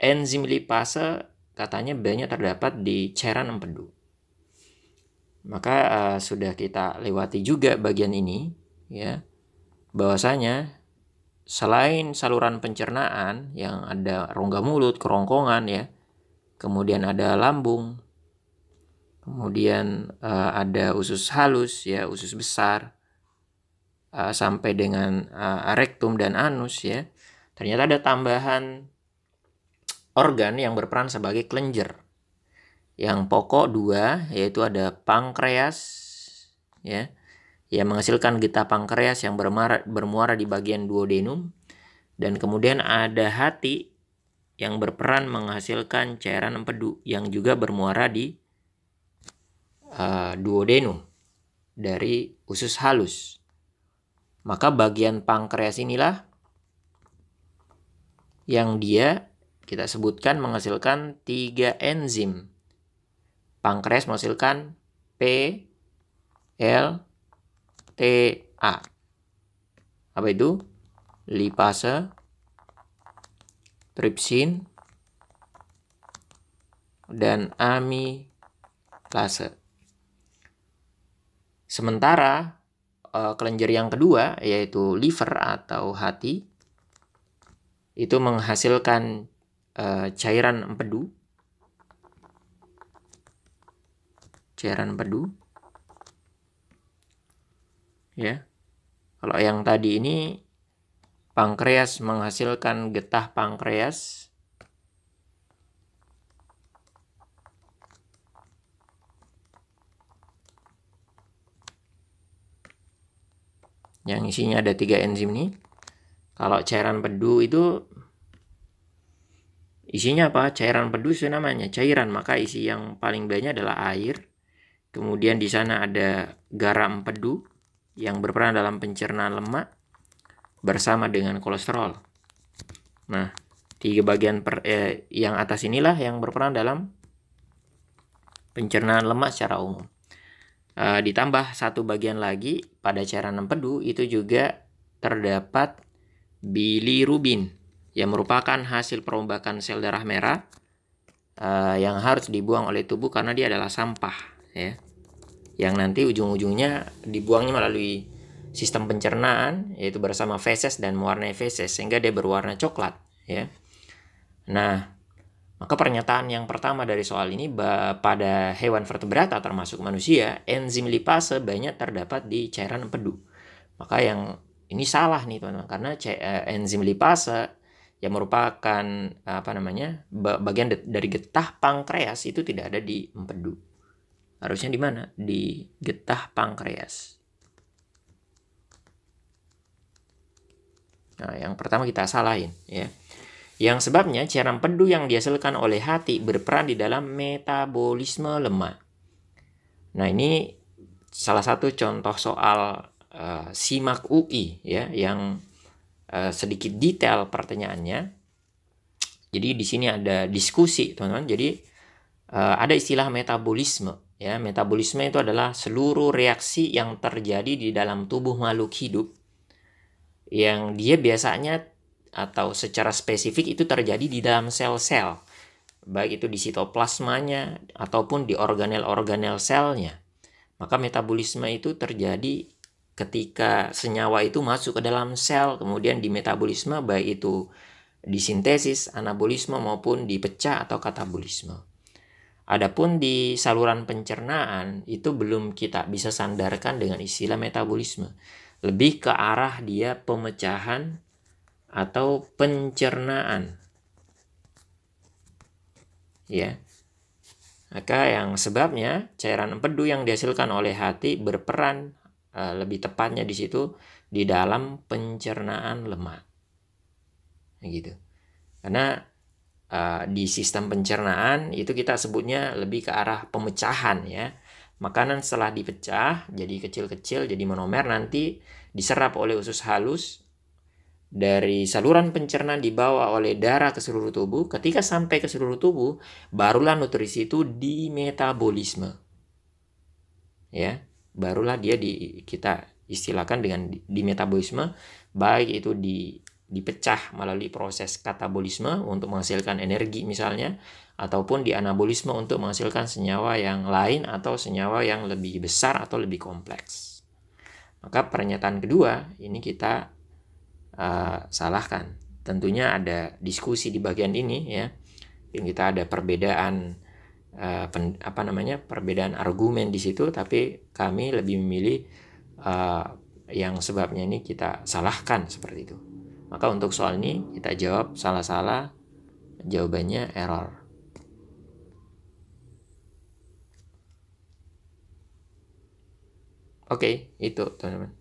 enzim lipase katanya banyak terdapat di cairan empedu. Maka sudah kita lewati juga bagian ini ya, bahwasanya selain saluran pencernaan yang ada rongga mulut, kerongkongan ya, kemudian ada lambung, kemudian ada usus halus ya, usus besar, sampai dengan rektum dan anus ya. Ternyata ada tambahan organ yang berperan sebagai kelenjar. Yang pokok 2, yaitu ada pankreas ya, yang menghasilkan getah pankreas yang bermuara di bagian duodenum. Dan kemudian ada hati yang berperan menghasilkan cairan empedu yang juga bermuara di duodenum dari usus halus. Maka bagian pankreas inilah yang dia kita sebutkan menghasilkan 3 enzim. Pankreas menghasilkan P, L, T, A. Apa itu? Lipase, tripsin, dan amilase. Sementara kelenjar yang kedua, yaitu liver atau hati, itu menghasilkan cairan empedu. Ya. Kalau yang tadi ini pankreas menghasilkan getah pankreas. Yang isinya ada 3 enzim nih. Kalau cairan empedu itu isinya apa? Cairan empedu itu namanya cairan, maka isi yang paling banyak adalah air. Kemudian di sana ada garam empedu yang berperan dalam pencernaan lemak bersama dengan kolesterol. Nah, 3 bagian yang atas inilah yang berperan dalam pencernaan lemak secara umum. Ditambah 1 bagian lagi pada cairan empedu itu juga terdapat bilirubin yang merupakan hasil perombakan sel darah merah yang harus dibuang oleh tubuh karena dia adalah sampah, ya. Yang nanti ujung-ujungnya dibuangnya melalui sistem pencernaan, yaitu bersama feses dan mewarnai feses sehingga dia berwarna coklat, ya. Nah, maka pernyataan yang pertama dari soal ini pada hewan vertebrata termasuk manusia, enzim lipase banyak terdapat di cairan empedu. Maka yang ini salah nih teman-teman, karena enzim lipase yang merupakan bagian dari getah pankreas itu tidak ada di empedu. Harusnya di mana? Di getah pankreas. Nah, yang pertama kita salahin, ya. Yang sebabnya cairan empedu yang dihasilkan oleh hati berperan di dalam metabolisme lemak. Nah, ini salah satu contoh soal SIMAK UI, ya, yang sedikit detail pertanyaannya. Jadi di sini ada diskusi, teman-teman. Jadi ada istilah metabolisme, ya. Metabolisme itu adalah seluruh reaksi yang terjadi di dalam tubuh makhluk hidup yang dia biasanya atau secara spesifik itu terjadi di dalam sel-sel, baik itu di sitoplasmanya ataupun di organel-organel selnya. Maka metabolisme itu terjadi ketika senyawa itu masuk ke dalam sel, kemudian di metabolisme, baik itu disintesis, anabolisme maupun dipecah atau katabolisme. Adapun di saluran pencernaan itu belum kita bisa sandarkan dengan istilah metabolisme. Lebih ke arah dia pemecahan atau pencernaan, ya. Maka yang sebabnya cairan empedu yang dihasilkan oleh hati berperan lebih tepatnya di situ di dalam pencernaan lemak, gitu. Karena di sistem pencernaan itu kita sebutnya lebih ke arah pemecahan, ya. Makanan setelah dipecah jadi kecil-kecil jadi monomer, nanti diserap oleh usus halus. Dari saluran pencernaan dibawa oleh darah ke seluruh tubuh. Ketika sampai ke seluruh tubuh, barulah nutrisi itu dimetabolisme, ya. Barulah dia kita istilahkan dengan dimetabolisme, baik itu dipecah melalui proses katabolisme untuk menghasilkan energi misalnya, ataupun di anabolisme untuk menghasilkan senyawa yang lain atau senyawa yang lebih besar atau lebih kompleks. Maka pernyataan kedua ini kita salahkan. Tentunya ada diskusi di bagian ini, ya. Dan kita ada perbedaan perbedaan argumen di situ, tapi kami lebih memilih yang sebabnya ini kita salahkan seperti itu. Maka untuk soal ini kita jawab salah-salah, jawabannya error. Oke, itu teman-teman.